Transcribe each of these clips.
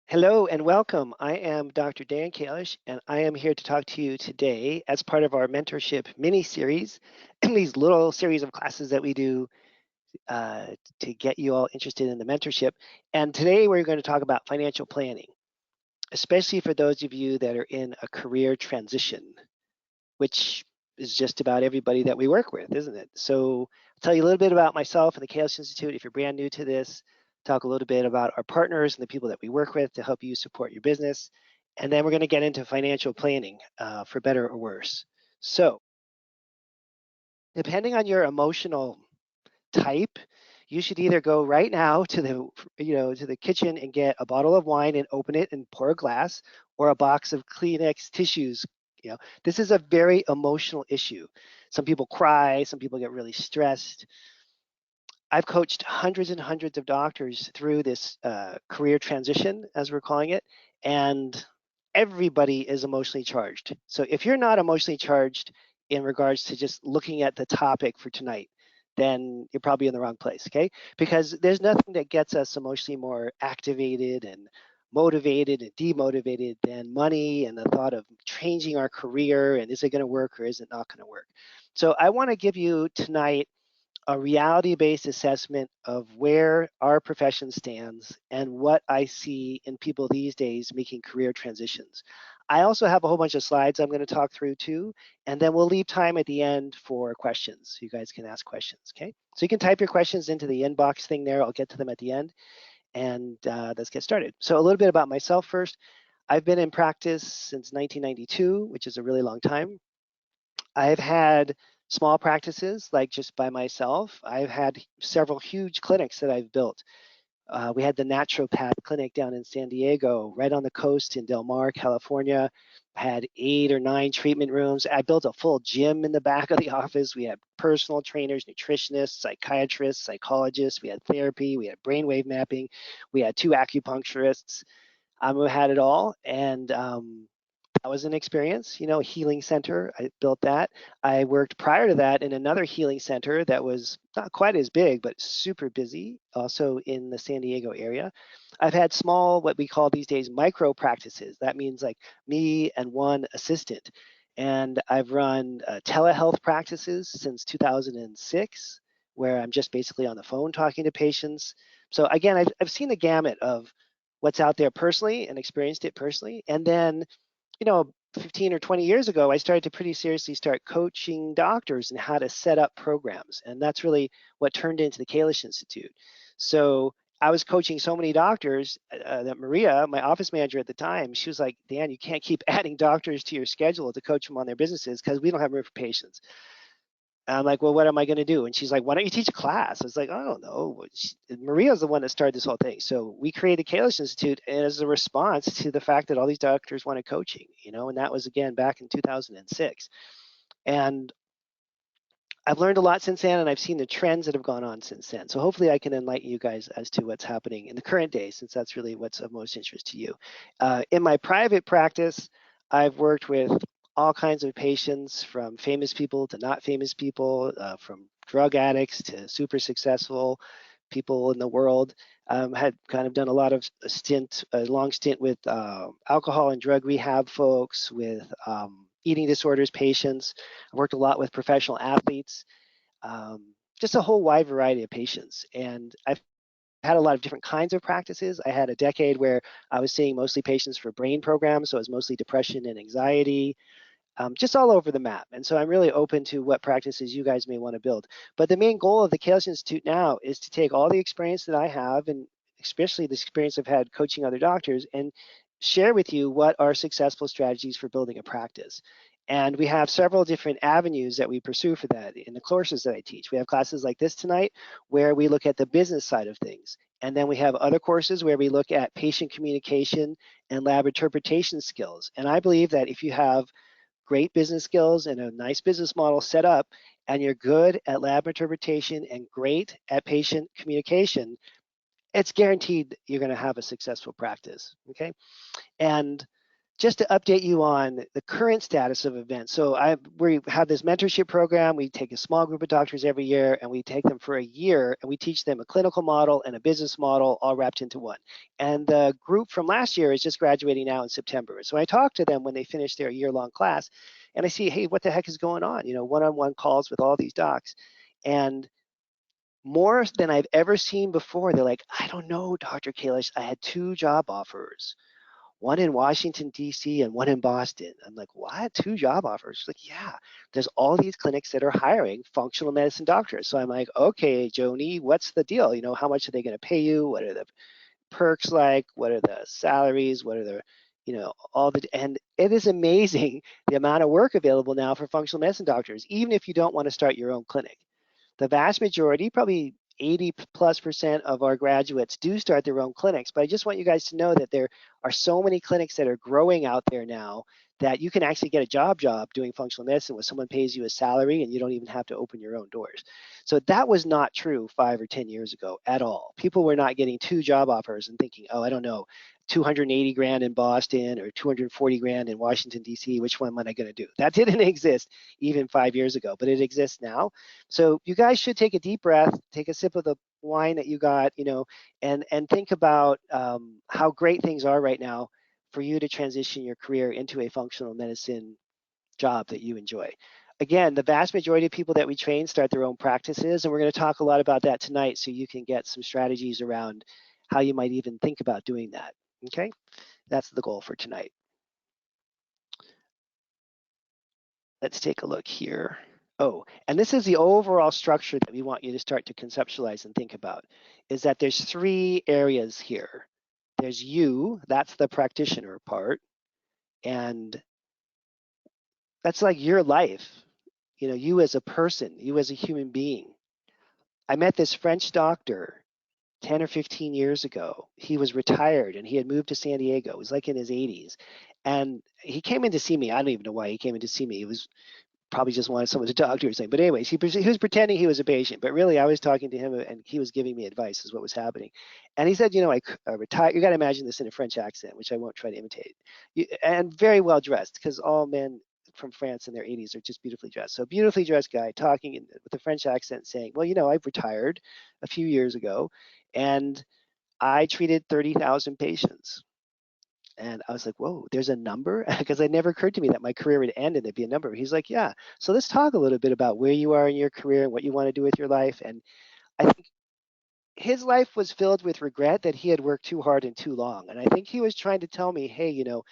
Hello and welcome. I am Dr. Dan Kalish, and I am here to talk to you today as part of our mentorship mini-series, these little series of classes that we do uh, to get you all interested in the mentorship. And today we're going to talk about financial planning, especially for those of you that are in a career transition, which is just about everybody that we work with, isn't it? So I'll tell you a little bit about myself and the Kalish Institute if you're brand new to this, talk a little bit about our partners and the people that we work with to help you support your business. And then we're going to get into financial planning for better or worse. So depending on your emotional type, you should either go right now to the kitchen and get a bottle of wine and open it and pour a glass, or a box of Kleenex tissues. This is a very emotional issue. Some people cry, some people get really stressed. I've coached hundreds and hundreds of doctors through this career transition, as we're calling it, and everybody is emotionally charged. So if you're not emotionally charged in regards to just looking at the topic for tonight, then you're probably in the wrong place, okay? Because there's nothing that gets us emotionally more activated and motivated and demotivated than money and the thought of changing our career and is it going to work or is it not going to work. So I want to give you tonight a reality-based assessment of where our profession stands and what I see in people these days making career transitions. I also have a whole bunch of slides I'm going to talk through too, and then we'll leave time at the end for questions. So you guys can ask questions, okay? So you can type your questions into the inbox thing there. I'll get to them at the end, and let's get started. So a little bit about myself first. I've been in practice since 1992, which is a really long time. I've had small practices, like just by myself. I've had several huge clinics that I've built. We had the naturopath clinic down in San Diego, right on the coast in Del Mar, California. Had 8 or 9 treatment rooms. I built a full gym in the back of the office. We had personal trainers, nutritionists, psychiatrists, psychologists. We had therapy. We had brainwave mapping. We had 2 acupuncturists. We had it all, and that was an experience, a healing center. I built that. I worked prior to that in another healing center that was not quite as big, but super busy, also in the San Diego area. I've had small, what we call these days, micro practices. That means like me and one assistant. And I've run telehealth practices since 2006, where I'm just basically on the phone talking to patients. So again, I've seen the gamut of what's out there personally and experienced it personally. And then 15 or 20 years ago, I started to pretty seriously start coaching doctors and how to set up programs. And that's really what turned into the Kalish Institute. So I was coaching so many doctors that Maria, my office manager at the time, she was like, Dan, you can't keep adding doctors to your schedule to coach them on their businesses because we don't have room for patients. And I'm like, well, what am I going to do? And she's like, why don't you teach a class? I was like, I don't know. Maria's the one that started this whole thing. So we created the Kalish Institute as a response to the fact that all these doctors wanted coaching, and that was again back in 2006. And I've learned a lot since then, and I've seen the trends that have gone on since then. So hopefully I can enlighten you guys as to what's happening in the current day, since that's really what's of most interest to you. In my private practice, I've worked with all kinds of patients, from famous people to not famous people, from drug addicts to super successful people in the world. Had kind of done a lot of a long stint with alcohol and drug rehab folks, with eating disorders patients. I worked a lot with professional athletes, just a whole wide variety of patients. And I've had a lot of different kinds of practices. I had a decade where I was seeing mostly patients for brain programs, so it was mostly depression and anxiety, just all over the map. And so I'm really open to what practices you guys may want to build. But the main goal of the Kalish Institute now is to take all the experience that I have, and especially the experience I've had coaching other doctors, and share with you what are successful strategies for building a practice. And we have several different avenues that we pursue for that in the courses that I teach. We have classes like this tonight where we look at the business side of things. And then we have other courses where we look at patient communication and lab interpretation skills. And I believe that if you have great business skills and a nice business model set up, and you're good at lab interpretation and great at patient communication, it's guaranteed you're going to have a successful practice, okay? And just to update you on the current status of events. So we have this mentorship program. We take a small group of doctors every year, and we take them for a year, and we teach them a clinical model and a business model all wrapped into one. And the group from last year is just graduating now in September. So I talk to them when they finish their year-long class, and I see, hey, what the heck is going on? You know, one-on-one calls with all these docs. And more than I've ever seen before, they're like, I don't know, Dr. Kalish, I had 2 job offers, one in Washington, D.C. and one in Boston. I'm like, what? 2 job offers? She's like, yeah, there's all these clinics that are hiring functional medicine doctors. So I'm like, okay, Joni, what's the deal? You know, how much are they going to pay you? What are the perks like? What are the salaries? What are the, you know, and it is amazing the amount of work available now for functional medicine doctors, even if you don't want to start your own clinic. The vast majority, probably 80+% of our graduates do start their own clinics, but I just want you guys to know that there are so many clinics that are growing out there now that you can actually get a job doing functional medicine where someone pays you a salary and you don't even have to open your own doors. So that was not true 5 or 10 years ago at all. People were not getting 2 job offers and thinking, oh, I don't know, 280 grand in Boston or 240 grand in Washington, D.C., which one am I going to do? That didn't exist even 5 years ago, but it exists now. So you guys should take a deep breath, take a sip of the wine that you got, you know, and think about how great things are right now for you to transition your career into a functional medicine job that you enjoy. Again, the vast majority of people that we train start their own practices, and we're going to talk a lot about that tonight so you can get some strategies around how you might even think about doing that. Okay, that's the goal for tonight. Let's take a look here. Oh, and this is the overall structure that we want you to start to conceptualize and think about, is that there's 3 areas here. There's you, that's the practitioner part, and that's like your life, you know, you as a person, you as a human being. I met this French doctor 10 or 15 years ago. He was retired and he had moved to San Diego. He was like in his 80s. And he came in to see me. I don't even know why he came in to see me. He was probably just wanted someone to talk to or something. But anyways, he was pretending he was a patient, but really I was talking to him and he was giving me advice is what was happening. And he said, you know, I retired. You got to imagine this in a French accent, which I won't try to imitate. And very well dressed, because all men from France in their 80s are just beautifully dressed. So beautifully dressed guy talking with a French accent saying, well, you know, I've retired a few years ago and I treated 30,000 patients. And I was like, whoa, there's a number? Because it never occurred to me that my career would end and there'd be a number. He's like, yeah. So let's talk a little bit about where you are in your career and what you want to do with your life. And I think his life was filled with regret that he had worked too hard and too long. And I think he was trying to tell me, hey, you know,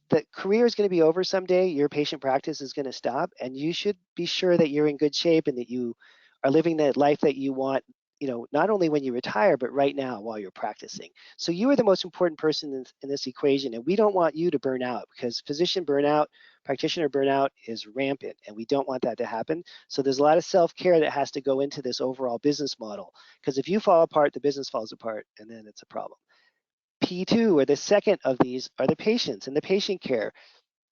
the career is going to be over someday. Your patient practice is going to stop, and you should be sure that you're in good shape and that you are living the life that you want, you know, not only when you retire, but right now while you're practicing. So you are the most important person in this equation, and we don't want you to burn out, because physician burnout, practitioner burnout is rampant, and we don't want that to happen. So there's a lot of self-care that has to go into this overall business model, because if you fall apart, the business falls apart, and then it's a problem. P2, or the second of these, are the patients and the patient care.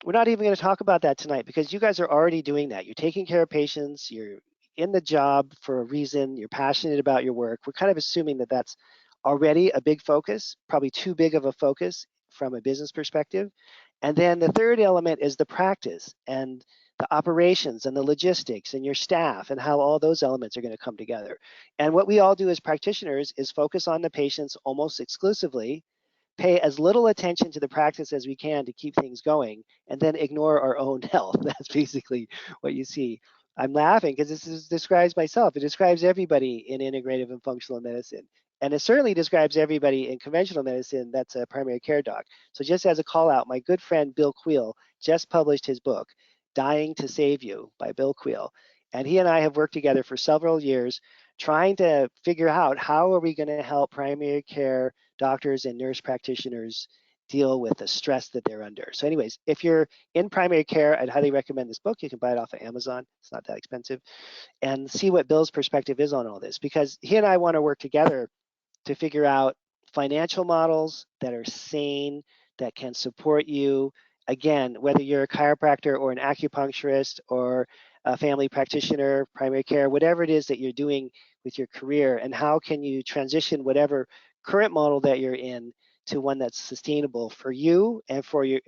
We're not even going to talk about that tonight because you guys are already doing that. You're taking care of patients, you're in the job for a reason, you're passionate about your work. We're kind of assuming that that's already a big focus, probably too big of a focus from a business perspective. And then the third element is the practice and the operations and the logistics and your staff and how all those elements are going to come together. And what we all do as practitioners is focus on the patients almost exclusively, pay as little attention to the practice as we can to keep things going, and then ignore our own health. That's basically what you see. I'm laughing because describes myself. It describes everybody in integrative and functional medicine. And it certainly describes everybody in conventional medicine that's a primary care doc. So just as a call out, my good friend Bill Queel just published his book, Dying to Save You by Bill Queel. And he and I have worked together for several years trying to figure out how are we going to help primary care doctors and nurse practitioners deal with the stress that they're under. So anyways, if you're in primary care, I'd highly recommend this book. You can buy it off of Amazon. It's not that expensive. And see what Bill's perspective is on all this, because he and I want to work together to figure out financial models that are sane, that can support you. Again, whether you're a chiropractor or an acupuncturist or a family practitioner, primary care, whatever it is that you're doing with your career, and how can you transition whatever current model that you're in to one that's sustainable for you and for your,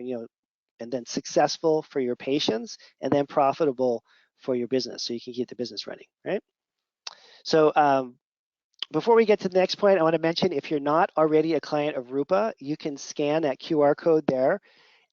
and then successful for your patients, and then profitable for your business, so you can keep the business running, right? So before we get to the next point, I want to mention, if you're not already a client of Rupa, you can scan that QR code there.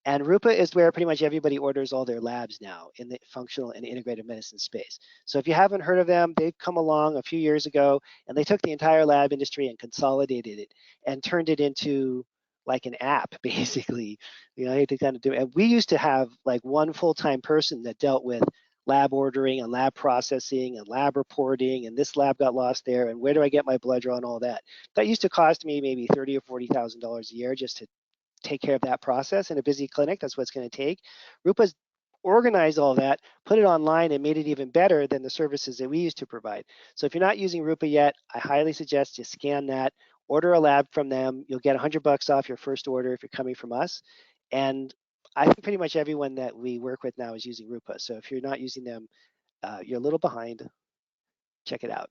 And Rupa is where pretty much everybody orders all their labs now in the functional and integrative medicine space. So if you haven't heard of them, they've come along a few years ago, and they took the entire lab industry and consolidated it and turned it into like an app, basically. To kind of do. And we used to have like one full-time person that dealt with lab ordering and lab processing and lab reporting, and this lab got lost there, and where do I get my blood draw and all that. That used to cost me maybe $30,000 or $40,000 a year just to take care of that process in a busy clinic. That's what it's going to take. Rupa's organized all that, put it online, and made it even better than the services that we used to provide. So if you're not using Rupa yet, I highly suggest you scan that, order a lab from them. You'll get $100 off your first order if you're coming from us. And I think pretty much everyone that we work with now is using Rupa. So if you're not using them, you're a little behind. Check it out.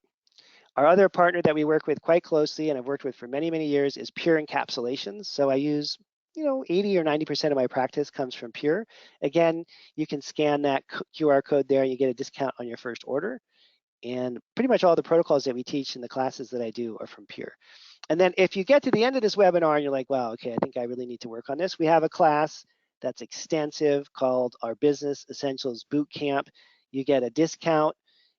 Our other partner that we work with quite closely and I've worked with for many, many years is Pure Encapsulations. So I use, 80 or 90% of my practice comes from Pure. Again, you can scan that QR code there and you get a discount on your first order. And pretty much all the protocols that we teach in the classes that I do are from Pure. And then if you get to the end of this webinar and you're like, wow, okay, I think I really need to work on this, we have a class that's extensive called our Business Essentials Bootcamp. You get a discount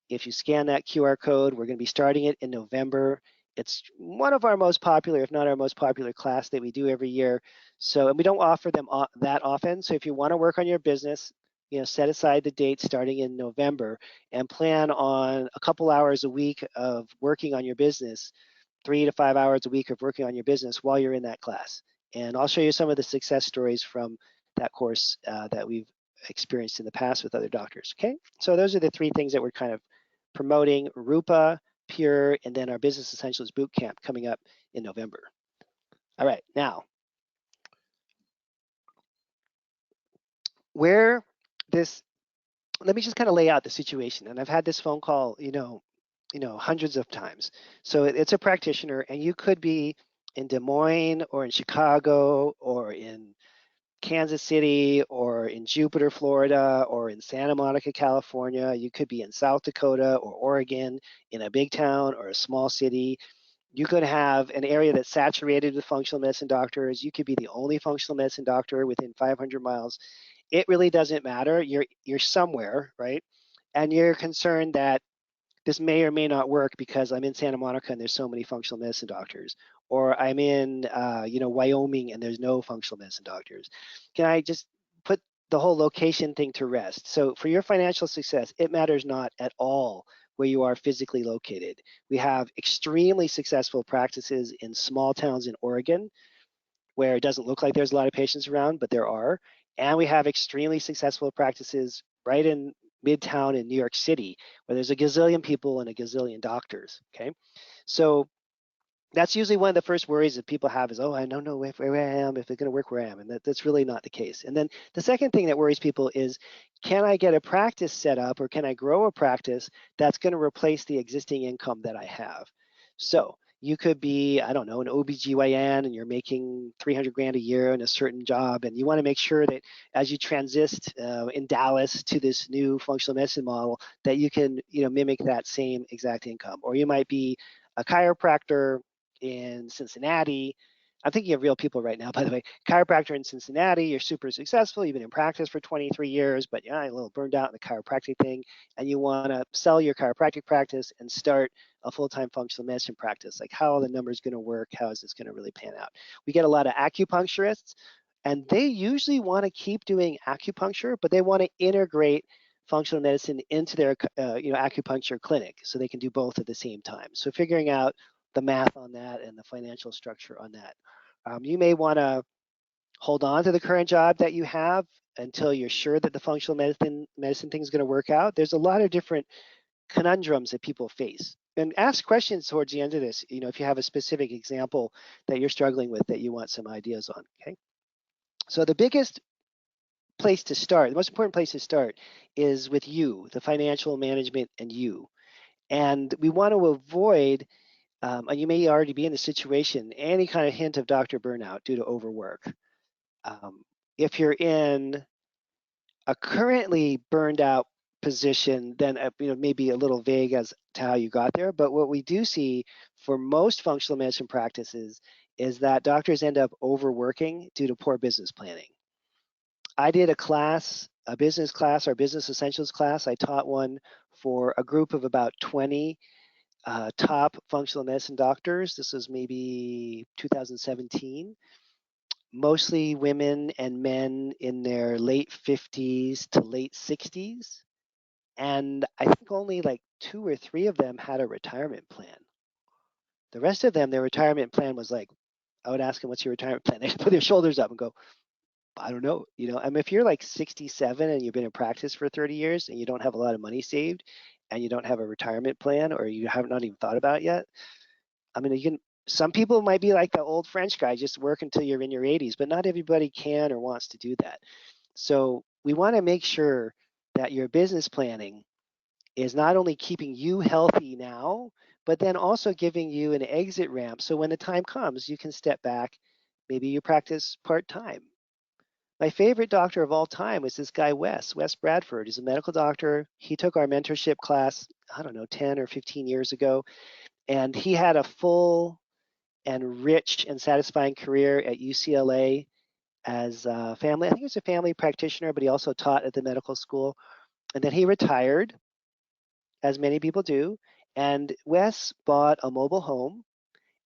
if you scan that QR code. We're going to be starting it in November. It's one of our most popular, if not our most popular class that we do every year. So, and we don't offer them that often. So if you want to work on your business, set aside the date starting in November and plan on a couple hours a week of working on your business, 3 to 5 hours a week of working on your business while you're in that class. And I'll show you some of the success stories from that course that we've experienced in the past with other doctors. Okay, so those are the three things that we're kind of promoting: Rupa, Pure, and then our Business Essentials Bootcamp coming up in November. All right, now, let me just kind of lay out the situation. And I've had this phone call, hundreds of times. So it's a practitioner, and you could be in Des Moines or in Chicago or in Kansas City or in Jupiter, Florida, or in Santa Monica, California. You could be in South Dakota or Oregon, in a big town or a small city. You could have an area that's saturated with functional medicine doctors. You could be the only functional medicine doctor within 500 miles. It really doesn't matter. You're somewhere, right? And you're concerned that this may or may not work because I'm in Santa Monica and there's so many functional medicine doctors, or I'm in, Wyoming and there's no functional medicine doctors. Can I just put the whole location thing to rest? So for your financial success, it matters not at all where you are physically located. We have extremely successful practices in small towns in Oregon where it doesn't look like there's a lot of patients around, but there are. And we have extremely successful practices right in Midtown in New York City, where there's a gazillion people and a gazillion doctors, okay? So that's usually one of the first worries that people have is, oh, I don't know where I am, if it's going to work where I am. And that's really not the case. And then the second thing that worries people is, can I get a practice set up, or can I grow a practice that's going to replace the existing income that I have? So you could be, I don't know, an OBGYN and you're making 300 grand a year in a certain job, and you want to make sure that as you transit in Dallas to this new functional medicine model, that you can, mimic that same exact income. Or you might be a chiropractor in Cincinnati. I'm thinking of real people right now, by the way. Chiropractor in Cincinnati, you're super successful. You've been in practice for 23 years, but you're a little burned out in the chiropractic thing, and you want to sell your chiropractic practice and start a full-time functional medicine practice. Like, how are the numbers going to work? How is this going to really pan out? We get a lot of acupuncturists, and they usually want to keep doing acupuncture, but they want to integrate functional medicine into their acupuncture clinic so they can do both at the same time. So figuring out the math on that and the financial structure on that. You may want to hold on to the current job that you have until you're sure that the functional medicine thing is going to work out. There's a lot of different conundrums that people face. And ask questions towards the end of this, if you have a specific example that you're struggling with that you want some ideas on, okay? So the biggest place to start, the most important place to start is with you, the financial management and you. And we want to avoid And you may already be in the situation, any kind of hint of doctor burnout due to overwork. Um, if you're in a currently burned out position, then maybe a little vague as to how you got there. But what we do see for most functional medicine practices is that doctors end up overworking due to poor business planning. I did a class, a business class, our business essentials class. I taught one for a group of about 20 top functional medicine doctors. This was maybe 2017, mostly women and men in their late 50s to late 60s. And I think only like 2 or 3 of them had a retirement plan. The rest of them, their retirement plan was like, I would ask them, what's your retirement plan? They'd put their shoulders up and go, I don't know. I mean, if you're like 67 and you've been in practice for 30 years and you don't have a lot of money saved and you don't have a retirement plan or you have not even thought about it yet, I mean, some people might be like the old French guy, just work until you're in your 80s, but not everybody can or wants to do that. So we want to make sure that your business planning is not only keeping you healthy now, but then also giving you an exit ramp. So when the time comes, you can step back. Maybe you practice part-time. My favorite doctor of all time was this guy, Wes Bradford. He's a medical doctor. He took our mentorship class, I don't know, 10 or 15 years ago. And he had a full and rich and satisfying career at UCLA as a family. I think he was a family practitioner, but he also taught at the medical school. And then he retired, as many people do. And Wes bought a mobile home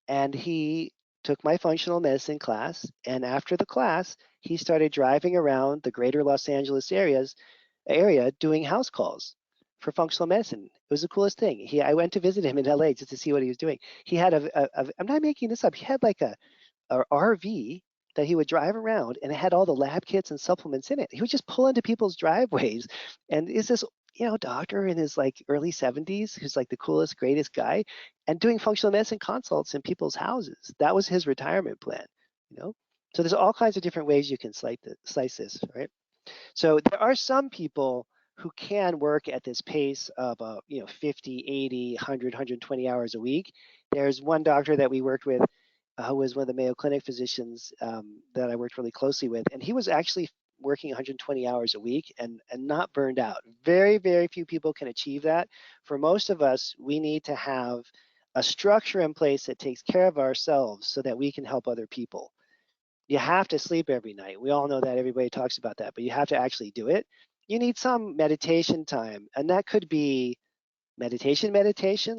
and he took my functional medicine class. And after the class, he started driving around the greater Los Angeles area doing house calls for functional medicine. It was the coolest thing. I went to visit him in LA just to see what he was doing. He had I'm not making this up. He had like a RV that he would drive around and it had all the lab kits and supplements in it. He would just pull into people's driveways and is this doctor in his like early 70s who's like the coolest, greatest guy and doing functional medicine consults in people's houses. That was his retirement plan, you know? So there's all kinds of different ways you can slice this, right? So there are some people who can work at this pace of 50, 80, 100, 120 hours a week. There's one doctor that we worked with who was one of the Mayo Clinic physicians that I worked really closely with, and he was actually working 120 hours a week and not burned out. Very, very few people can achieve that. For most of us, we need to have a structure in place that takes care of ourselves so that we can help other people. You have to sleep every night. We all know that. Everybody talks about that, but you have to actually do it. You need some meditation time, and that could be meditation.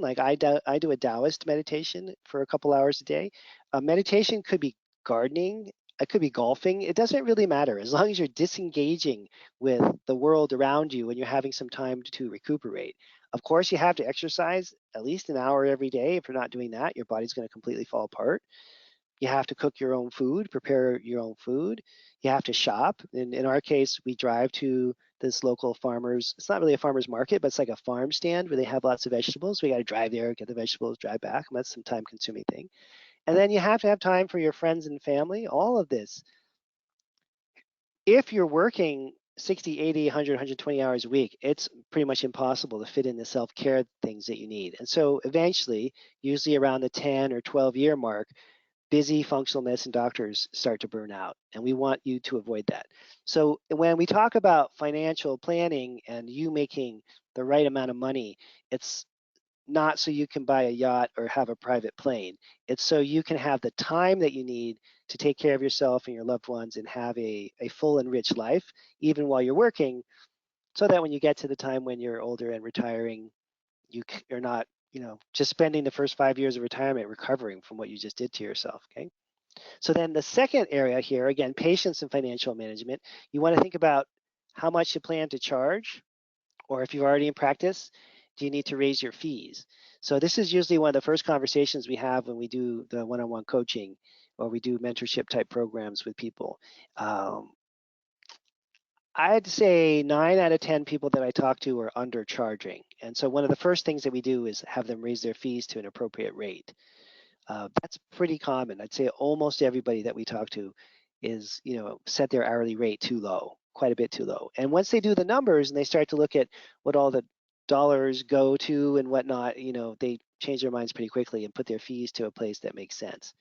Like I do a Taoist meditation for a couple hours a day. Meditation could be gardening. It could be golfing. It doesn't really matter as long as you're disengaging with the world around you and you're having some time to recuperate. Of course, you have to exercise at least an hour every day. If you're not doing that, your body's going to completely fall apart. You have to cook your own food, prepare your own food. You have to shop. In our case, we drive to this local farmer's. It's not really a farmer's market, but it's like a farm stand where they have lots of vegetables. We got to drive there, get the vegetables, drive back. That's some time consuming thing. And then you have to have time for your friends and family, all of this. If you're working 60, 80, 100, 120 hours a week, it's pretty much impossible to fit in the self-care things that you need. And so eventually, usually around the 10 or 12-year mark, busy functional medicine doctors start to burn out, and we want you to avoid that. So when we talk about financial planning and you making the right amount of money, it's not so you can buy a yacht or have a private plane. It's so you can have the time that you need to take care of yourself and your loved ones and have a full and rich life, even while you're working, so that when you get to the time when you're older and retiring, you're not just spending the first 5 years of retirement recovering from what you just did to yourself, okay? So then the second area here, again, patience and financial management, you want to think about how much you plan to charge, or if you're already in practice, do you need to raise your fees? So this is usually one of the first conversations we have when we do the one-on-one coaching or we do mentorship type programs with people. I'd say 9 out of 10 people that I talk to are undercharging. And so one of the first things that we do is have them raise their fees to an appropriate rate. That's pretty common. I'd say almost everybody that we talk to is, set their hourly rate too low, quite a bit too low. And once they do the numbers and they start to look at what all the dollars go to and whatnot, they change their minds pretty quickly and put their fees to a place that makes sense.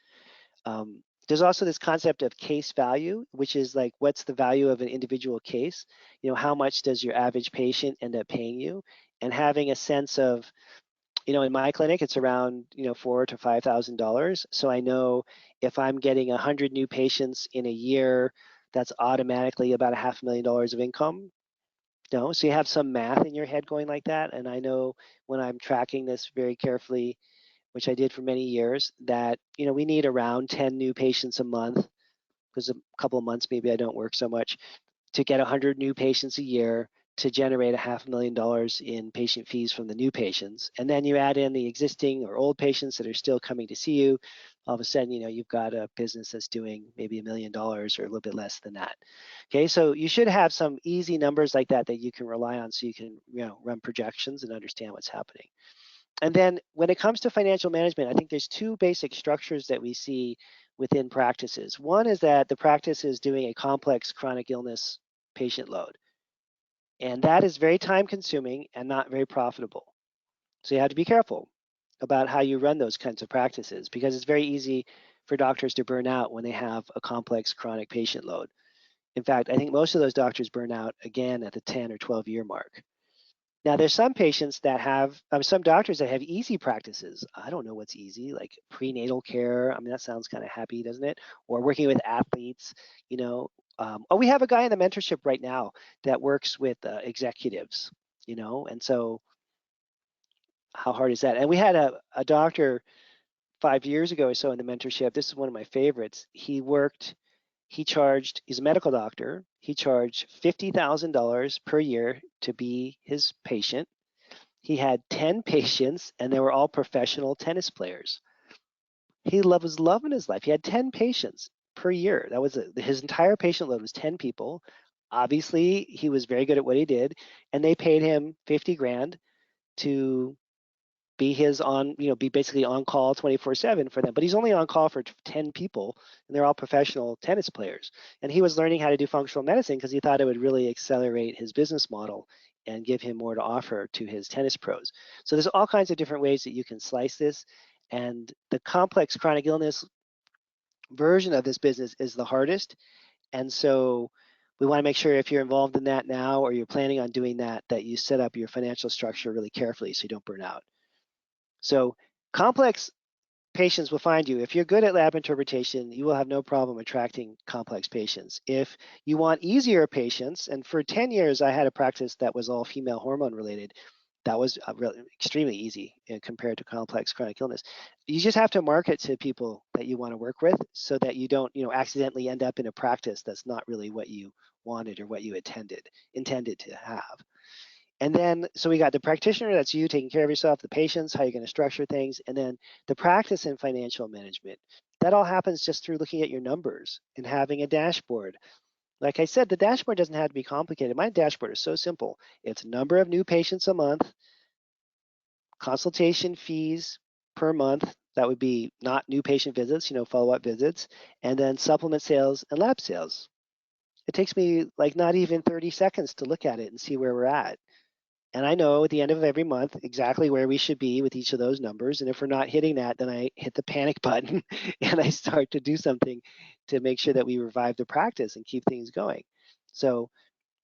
There's also this concept of case value, which is like, what's the value of an individual case? How much does your average patient end up paying you? And having a sense of, in my clinic, it's around, $4,000 to $5,000. So I know if I'm getting 100 new patients in a year, that's automatically about $500,000 of income. So you have some math in your head going like that. And I know when I'm tracking this very carefully, which I did for many years, that we need around 10 new patients a month, because a couple of months maybe I don't work so much, to get 100 new patients a year to generate $500,000 in patient fees from the new patients. And then you add in the existing or old patients that are still coming to see you. All of a sudden, you've got a business that's doing maybe $1 million or a little bit less than that. Okay, so you should have some easy numbers like that that you can rely on, so you can run projections and understand what's happening. And then when it comes to financial management, I think there's two basic structures that we see within practices. One is that the practice is doing a complex chronic illness patient load. And that is very time consuming and not very profitable. So you have to be careful about how you run those kinds of practices, because it's very easy for doctors to burn out when they have a complex chronic patient load. In fact, I think most of those doctors burn out again at the 10 or 12 year mark. Now, there's some patients that have, some doctors that have easy practices. I don't know what's easy, like prenatal care. I mean, that sounds kind of happy, doesn't it? Or working with athletes, we have a guy in the mentorship right now that works with executives, and so how hard is that? And we had a doctor 5 years ago or so in the mentorship. This is one of my favorites. He's a medical doctor. He charged $50,000 per year to be his patient. He had 10 patients, and they were all professional tennis players. He was loving his life. He had 10 patients per year. That was his entire patient load was 10 people. Obviously, he was very good at what he did, and they paid him 50 grand to be be basically on call 24/7 for them. But he's only on call for 10 people, and they're all professional tennis players. And he was learning how to do functional medicine because he thought it would really accelerate his business model and give him more to offer to his tennis pros. So there's all kinds of different ways that you can slice this. And the complex chronic illness version of this business is the hardest. And so we want to make sure, if you're involved in that now or you're planning on doing that, that you set up your financial structure really carefully so you don't burn out. So complex patients will find you. If you're good at lab interpretation, you will have no problem attracting complex patients. If you want easier patients, and for 10 years, I had a practice that was all female hormone related. That was really extremely easy compared to complex chronic illness. You just have to market to people that you want to work with so that you don't, accidentally end up in a practice that's not really what you wanted or what you intended to have. And then, so we got the practitioner, that's you taking care of yourself, the patients, how you're going to structure things, and then the practice in financial management. That all happens just through looking at your numbers and having a dashboard. Like I said, the dashboard doesn't have to be complicated. My dashboard is so simple. It's number of new patients a month, consultation fees per month. That would be not new patient visits, follow-up visits, and then supplement sales and lab sales. It takes me like not even 30 seconds to look at it and see where we're at. And I know at the end of every month exactly where we should be with each of those numbers. And if we're not hitting that, then I hit the panic button and I start to do something to make sure that we revive the practice and keep things going. So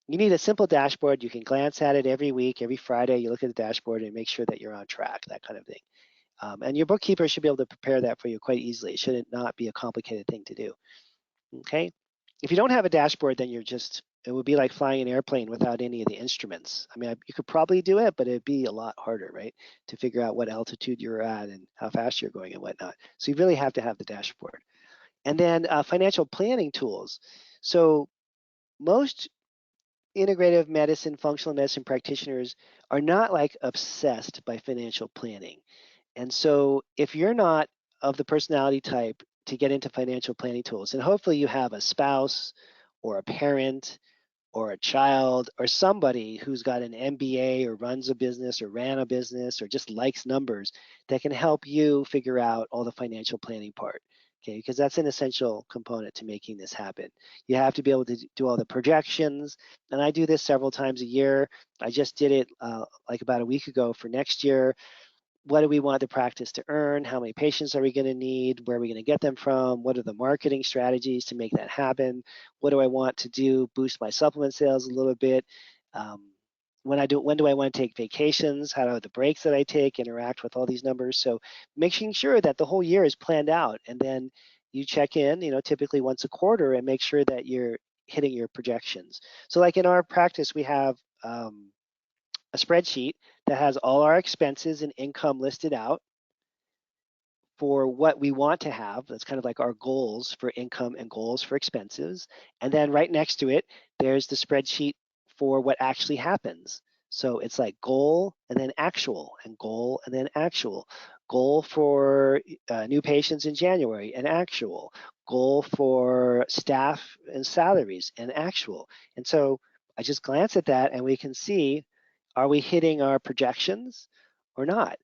you need a simple dashboard. You can glance at it every week, every Friday. You look at the dashboard and make sure that you're on track, that kind of thing. And your bookkeeper should be able to prepare that for you quite easily. It shouldn't not be a complicated thing to do. Okay. If you don't have a dashboard, then it would be like flying an airplane without any of the instruments. I mean, you could probably do it, but it'd be a lot harder, right? To figure out what altitude you're at and how fast you're going and whatnot. So you really have to have the dashboard. And then financial planning tools. So most integrative medicine, functional medicine practitioners are not like obsessed by financial planning. And so if you're not of the personality type to get into financial planning tools, and hopefully you have a spouse or a parent or a child or somebody who's got an MBA or runs a business or ran a business or just likes numbers that can help you figure out all the financial planning part. Okay, because that's an essential component to making this happen. You have to be able to do all the projections, and I do this several times a year. I just did it like about a week ago for next year. What do we want the practice to earn? How many patients are we going to need? Where are we going to get them from? What are the marketing strategies to make that happen? What do I want to do? Boost my supplement sales a little bit. When do I want to take vacations? How do the breaks that I take interact with all these numbers? So making sure that the whole year is planned out, and then you check in, typically once a quarter, and make sure that you're hitting your projections. So like in our practice, we have a spreadsheet that has all our expenses and income listed out for what we want to have. That's kind of like our goals for income and goals for expenses. And then right next to it, there's the spreadsheet for what actually happens. So it's like goal and then actual, and goal and then actual. Goal for new patients in January and actual. Goal for staff and salaries and actual. And so I just glance at that and we can see, are we hitting our projections or not?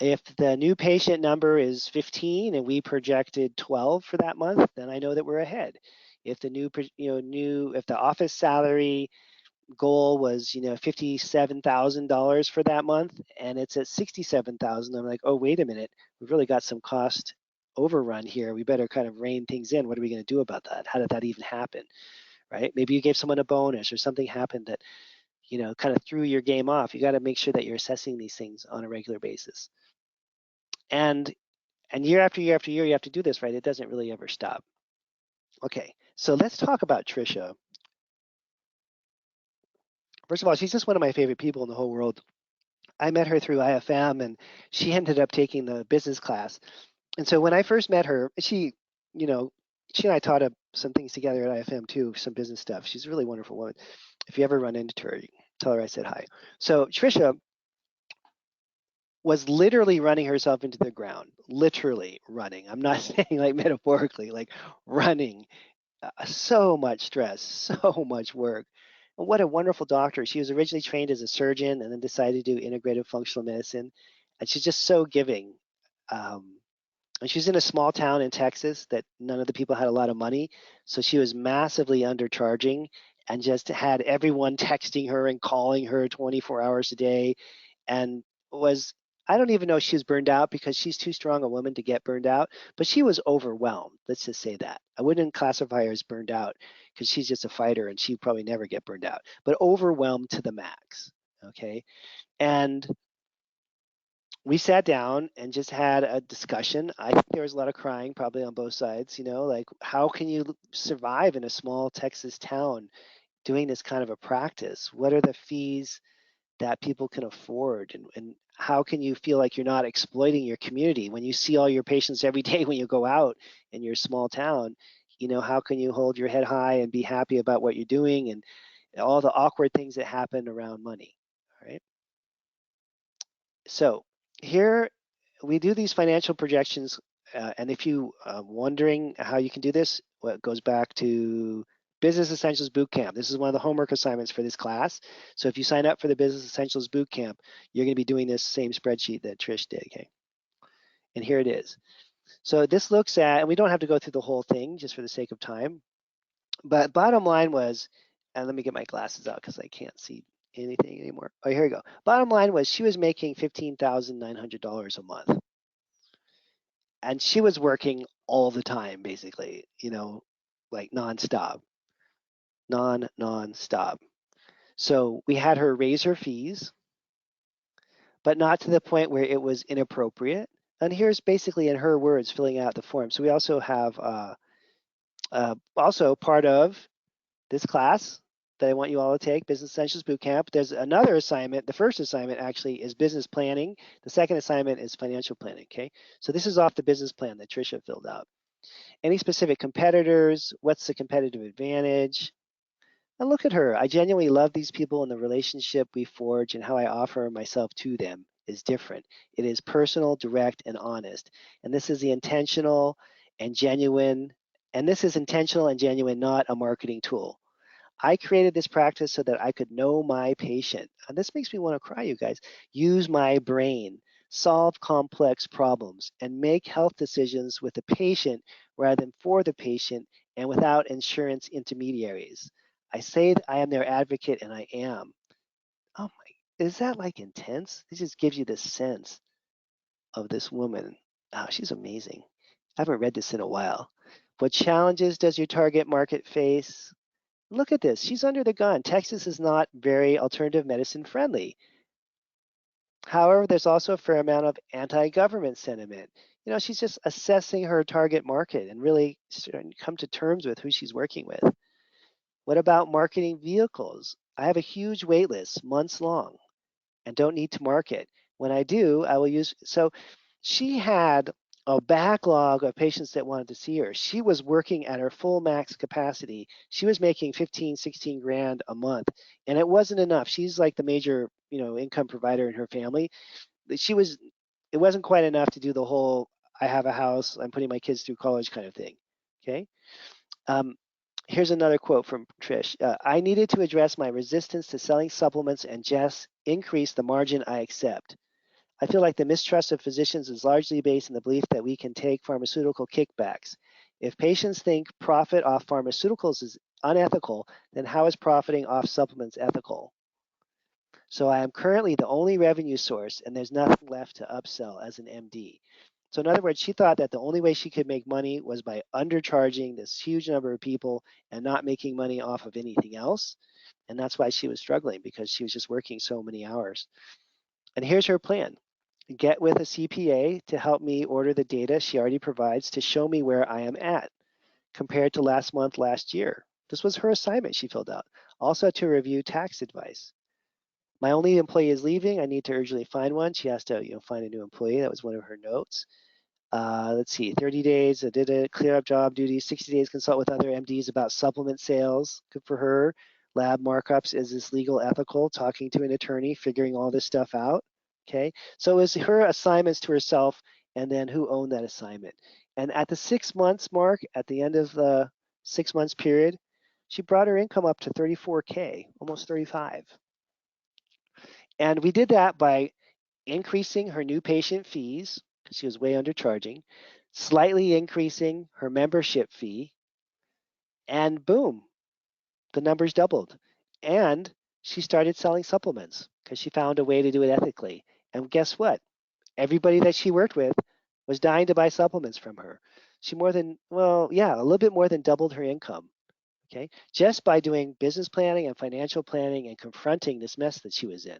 If the new patient number is 15 and we projected 12 for that month, then I know that we're ahead. If the if the office salary goal was, $57,000 for that month and it's at 67,000, I'm like, oh, wait a minute, we've really got some cost overrun here. We better kind of rein things in. What are we going to do about that? How did that even happen? Right? Maybe you gave someone a bonus or something happened that, kind of threw your game off. You got to make sure that you're assessing these things on a regular basis. And year after year after year, you have to do this, right? It doesn't really ever stop. Okay, so let's talk about Trisha. First of all, she's just one of my favorite people in the whole world. I met her through IFM, and she ended up taking the business class. And so when I first met her, she and I taught some things together at IFM too, some business stuff. She's a really wonderful woman. If you ever run into her, tell her I said hi. So Trisha was literally running herself into the ground, literally running. I'm not saying like metaphorically, like running. So much stress, so much work. And what a wonderful doctor. She was originally trained as a surgeon and then decided to do integrative functional medicine. And she's just so giving. And she's in a small town in Texas that none of the people had a lot of money. So she was massively undercharging and just had everyone texting her and calling her 24 hours a day, and I don't even know if she was burned out because she's too strong a woman to get burned out, but she was overwhelmed. Let's just say that. I wouldn't classify her as burned out because she's just a fighter and she'd probably never get burned out, but overwhelmed to the max. Okay. And we sat down and just had a discussion. I think there was a lot of crying probably on both sides, like how can you survive in a small Texas town doing this kind of a practice? What are the fees that people can afford, and how can you feel like you're not exploiting your community when you see all your patients every day when you go out in your small town? How can you hold your head high and be happy about what you're doing and all the awkward things that happen around money? All right. So here we do these financial projections, and if you are wondering how you can do this, well, it goes back to Business Essentials Bootcamp. This is one of the homework assignments for this class. So if you sign up for the Business Essentials Bootcamp, you're going to be doing this same spreadsheet that Trish did, okay? And here it is. So this looks at, and we don't have to go through the whole thing just for the sake of time, but bottom line was, and let me get my glasses out because I can't see anything anymore. Oh, here we go. Bottom line was she was making $15,900 a month. And she was working all the time, basically, like nonstop. Non-stop. So we had her raise her fees, but not to the point where it was inappropriate. And here's basically in her words filling out the form. So we also have also part of this class that I want you all to take, Business Essentials Bootcamp. There's another assignment. The first assignment actually is business planning. The second assignment is financial planning, okay? So this is off the business plan that Tricia filled out. Any specific competitors? What's the competitive advantage? And look at her. I genuinely love these people, and the relationship we forge and how I offer myself to them is different. It is personal, direct, and honest. And this is the intentional and genuine, not a marketing tool. I created this practice so that I could know my patient. And this makes me want to cry, you guys. Use my brain, solve complex problems, and make health decisions with the patient rather than for the patient and without insurance intermediaries. I say that I am their advocate, and I am. Oh my, is that like intense? This just gives you this sense of this woman. Oh, she's amazing. I haven't read this in a while. What challenges does your target market face? Look at this. She's under the gun. Texas is not very alternative medicine friendly. However, there's also a fair amount of anti-government sentiment. She's just assessing her target market and really starting to come to terms with who she's working with. What about marketing vehicles? I have a huge wait list, months long, and don't need to market. When I do, I will use. So she had a backlog of patients that wanted to see her. She was working at her full max capacity. She was making 15, 16 grand a month, and it wasn't enough. She's like the major, income provider in her family. It wasn't quite enough to do the whole, I have a house, I'm putting my kids through college kind of thing. Okay. Um, Here's another quote from Trish. I needed to address my resistance to selling supplements and just increase the margin I accept. I feel like the mistrust of physicians is largely based on the belief that we can take pharmaceutical kickbacks. If patients think profit off pharmaceuticals is unethical, then how is profiting off supplements ethical? So I am currently the only revenue source, and there's nothing left to upsell as an MD. So in other words, she thought that the only way she could make money was by undercharging this huge number of people and not making money off of anything else. And that's why she was struggling, because she was just working so many hours. And here's her plan. Get with a CPA to help me order the data she already provides to show me where I am at compared to last month, last year. This was her assignment she filled out. Also to review tax advice. My only employee is leaving. I need to urgently find one. She has to, find a new employee. That was one of her notes. Let's see, 30 days, I did a clear up job duties, 60 days consult with other MDs about supplement sales. Good for her. Lab markups, is this legal, ethical? Talking to an attorney, figuring all this stuff out. Okay, so it was her assignments to herself, and then who owned that assignment. And at the 6 months mark, at the end of the 6 months period, she brought her income up to 34K, almost 35. And we did that by increasing her new patient fees, because she was way undercharging, slightly increasing her membership fee, and boom, the numbers doubled. And she started selling supplements because she found a way to do it ethically. And guess what? Everybody that she worked with was dying to buy supplements from her. She more than, well, yeah, a little bit more than doubled her income. Okay, just by doing business planning and financial planning and confronting this mess that she was in.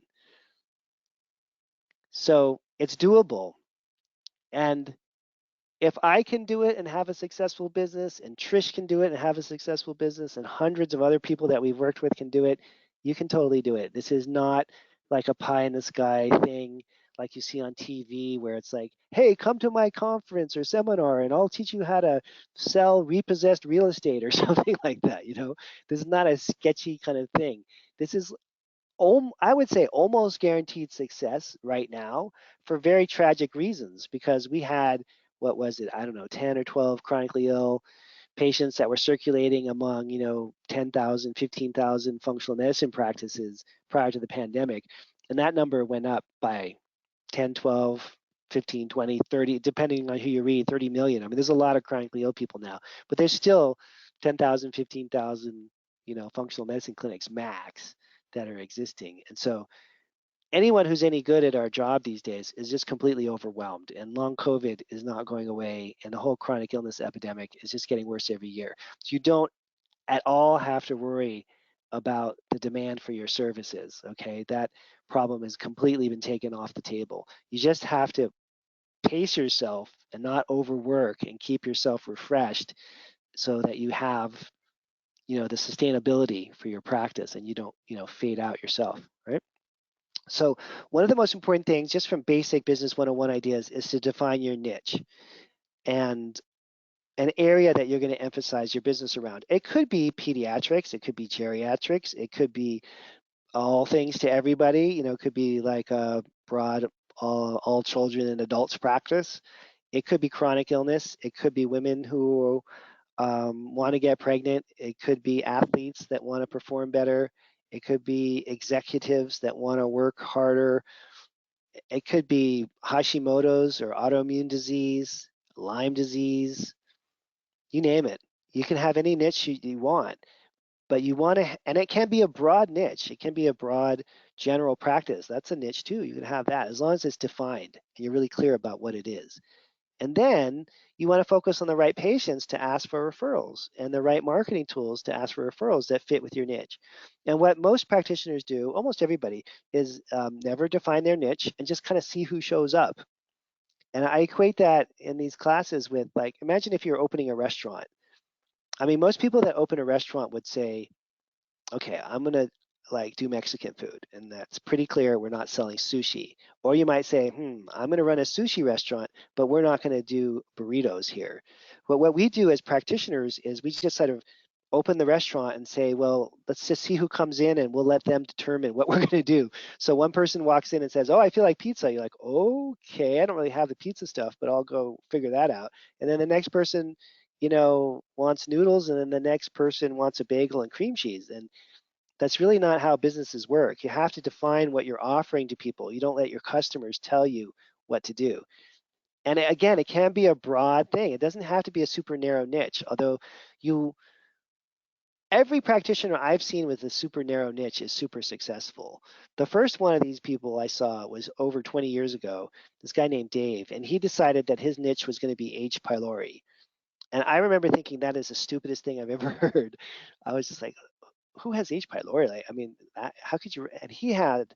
So it's doable. And if I can do it and have a successful business, and Trish can do it and have a successful business, and hundreds of other people that we've worked with can do it, you can totally do it. This is not like a pie in the sky thing like you see on TV where it's like, hey, come to my conference or seminar and I'll teach you how to sell repossessed real estate or something like that. This is not a sketchy kind of thing. This is, I would say, almost guaranteed success right now for very tragic reasons, because we had, what was it? I don't know, 10 or 12 chronically ill patients that were circulating among, 10,000, 15,000 functional medicine practices prior to the pandemic. And that number went up by 10, 12, 15, 20, 30, depending on who you read, 30 million. I mean, there's a lot of chronically ill people now, but there's still 10,000, 15,000, functional medicine clinics max that are existing. And so anyone who's any good at our job these days is just completely overwhelmed, and long COVID is not going away, and the whole chronic illness epidemic is just getting worse every year. So you don't at all have to worry about the demand for your services. Okay, that problem has completely been taken off the table. You just have to pace yourself and not overwork and keep yourself refreshed so that you have the sustainability for your practice and you don't fade out yourself, right? So one of the most important things, just from basic business 101 ideas, is to define your niche and an area that you're going to emphasize your business around. It could be pediatrics, it could be geriatrics, it could be all things to everybody. It could be like a broad all children and adults practice. It could be chronic illness. It could be women who want to get pregnant. It could be athletes that want to perform better. It could be executives that want to work harder. It could be Hashimoto's or autoimmune disease, Lyme disease, you name it. You can have any niche you want, but you want to, and it can be a broad niche. It can be a broad general practice. That's a niche too. You can have that as long as it's defined and you're really clear about what it is. And then you want to focus on the right patients to ask for referrals and the right marketing tools to ask for referrals that fit with your niche. And what most practitioners do, almost everybody, is never define their niche and just kind of see who shows up. And I equate that in these classes with, like, imagine if you're opening a restaurant. I mean, most people that open a restaurant would say, okay, I'm gonna like do Mexican food, and that's pretty clear. We're not selling sushi. Or you might say, I'm gonna run a sushi restaurant, but we're not gonna do burritos here. But what we do as practitioners is we just sort of open the restaurant and say, well, let's just see who comes in and we'll let them determine what we're gonna do. So one person walks in and says, oh, I feel like pizza. You're like, okay, I don't really have the pizza stuff, but I'll go figure that out. And then the next person, wants noodles, and then the next person wants a bagel and cream cheese. And that's really not how businesses work. You have to define what you're offering to people. You don't let your customers tell you what to do. And again, it can be a broad thing. It doesn't have to be a super narrow niche, although every practitioner I've seen with a super narrow niche is super successful. The first one of these people I saw was over 20 years ago, this guy named Dave, and he decided that his niche was going to be H. pylori. And I remember thinking that is the stupidest thing I've ever heard. I was just like, who has H. pylori? Like, I mean, how could you? And he had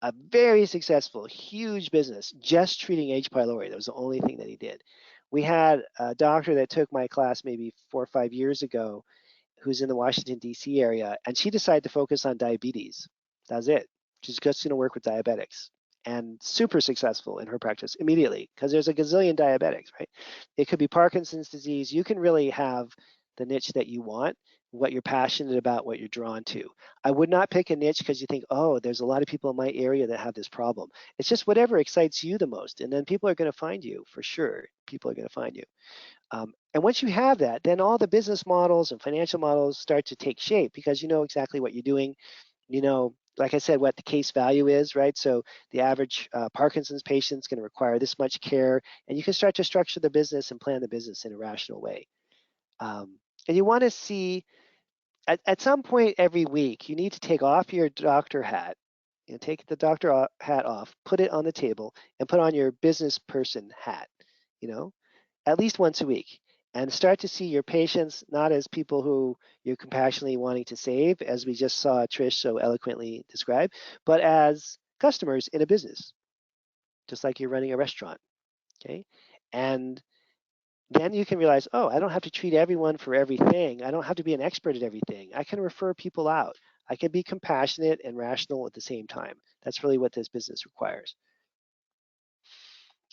a very successful, huge business just treating H. pylori. That was the only thing that he did. We had a doctor that took my class maybe 4 or 5 years ago who's in the Washington, D.C. area, and she decided to focus on diabetes. That's it. She's just going to work with diabetics and super successful in her practice immediately because there's a gazillion diabetics, right? It could be Parkinson's disease. You can really have the niche that you want, what you're passionate about, what you're drawn to. I would not pick a niche because you think, oh, there's a lot of people in my area that have this problem. It's just whatever excites you the most. And then people are going to find you for sure. People are going to find you. And once you have that, then all the business models and financial models start to take shape because you know exactly what you're doing. You know, like I said, what the case value is, right? So the average Parkinson's patient is going to require this much care, and you can start to structure the business and plan the business in a rational way. And you want to see at some point every week, you need to take off your doctor hat. Take the doctor hat off, put it on the table, and put on your business person hat. You know, at least once a week, and start to see your patients not as people who you're compassionately wanting to save, as we just saw Trish so eloquently describe, but as customers in a business, just like you're running a restaurant. Okay. And then you can realize, oh, I don't have to treat everyone for everything. I don't have to be an expert at everything. I can refer people out. I can be compassionate and rational at the same time. That's really what this business requires.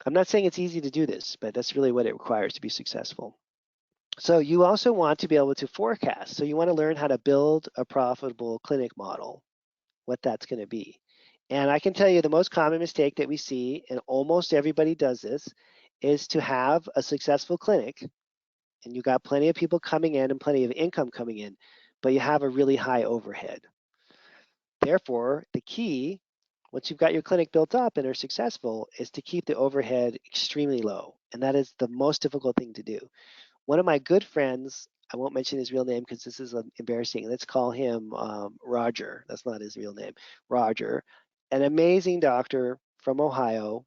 I'm not saying it's easy to do this, but that's really what it requires to be successful. So you also want to be able to forecast. So you want to learn how to build a profitable clinic model, what that's going to be. And I can tell you the most common mistake that we see, and almost everybody does this, is to have a successful clinic, and you got plenty of people coming in and plenty of income coming in, but you have a really high overhead. Therefore, the key, once you've got your clinic built up and are successful, is to keep the overhead extremely low. And that is the most difficult thing to do. One of my good friends, I won't mention his real name because this is embarrassing. Let's call him Roger. That's not his real name. Roger, an amazing doctor from Ohio.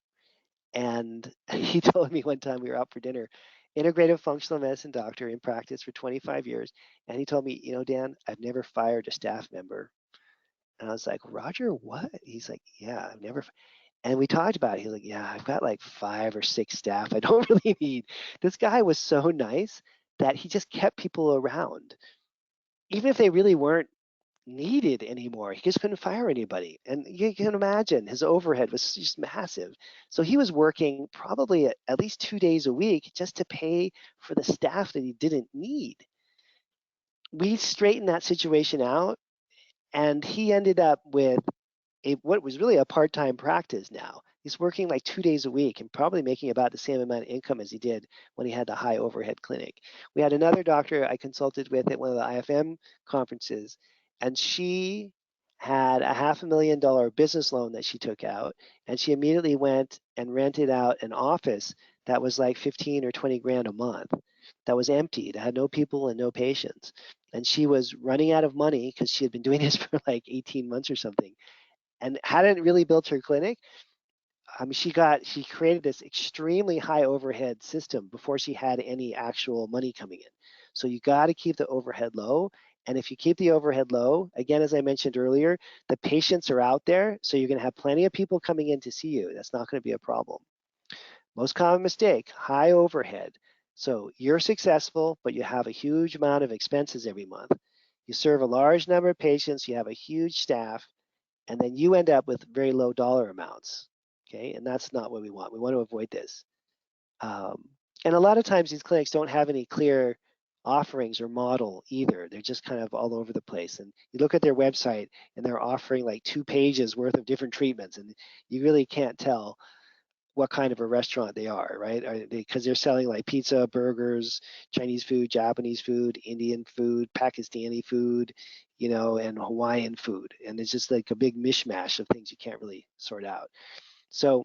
And he told me one time we were out for dinner, integrative functional medicine doctor in practice for 25 years. And he told me, Dan, I've never fired a staff member. And I was like, Roger, what? He's like, yeah, I've never. And we talked about it. He's like, yeah, I've got like 5 or 6 staff I don't really need. This guy was so nice that he just kept people around. Even if they really weren't needed anymore, he just couldn't fire anybody. And you can imagine his overhead was just massive. So he was working probably at least 2 days a week just to pay for the staff that he didn't need. We straightened that situation out, and he ended up with what was really a part-time practice now. He's working like 2 days a week and probably making about the same amount of income as he did when he had the high overhead clinic. We had another doctor I consulted with at one of the IFM conferences, and she had a $500,000 business loan that she took out, and she immediately went and rented out an office that was like 15 or 20 grand a month, that was empty, that had no people and no patients. And she was running out of money because she had been doing this for like 18 months or something and hadn't really built her clinic. She created this extremely high overhead system before she had any actual money coming in. So you got to keep the overhead low. And if you keep the overhead low, again, as I mentioned earlier, the patients are out there, so you're going to have plenty of people coming in to see you. That's not going to be a problem. Most common mistake, high overhead. So you're successful, but you have a huge amount of expenses every month. You serve a large number of patients, you have a huge staff, and then you end up with very low dollar amounts. Okay, and that's not what we want. We want to avoid this. Um, and a lot of times these clinics don't have any clear offerings or model either. They're just kind of all over the place. And you look at their website and they're offering like 2 pages worth of different treatments, and you really can't tell what kind of a restaurant they are, right? Because they're selling like pizza, burgers, Chinese food, Japanese food, Indian food, Pakistani food, and Hawaiian food. And it's just like a big mishmash of things you can't really sort out. So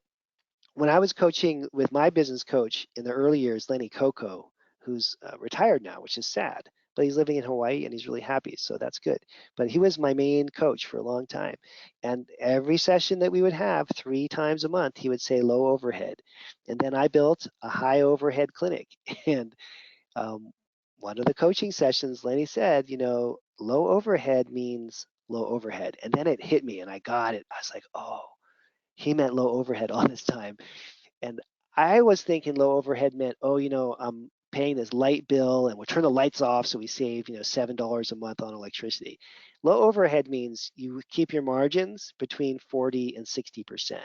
when I was coaching with my business coach in the early years, Lenny Coco, who's retired now, which is sad, but he's living in Hawaii and he's really happy, so that's good. But he was my main coach for a long time. And every session that we would have 3 times a month, he would say low overhead. And then I built a high overhead clinic. And um, one of the coaching sessions, Lenny said, low overhead means low overhead. And then it hit me and I got it. I was like, oh, he meant low overhead all this time. And I was thinking low overhead meant, oh, I'm paying this light bill and we'll turn the lights off so we save, $7 a month on electricity. Low overhead means you keep your margins between 40 and 60%.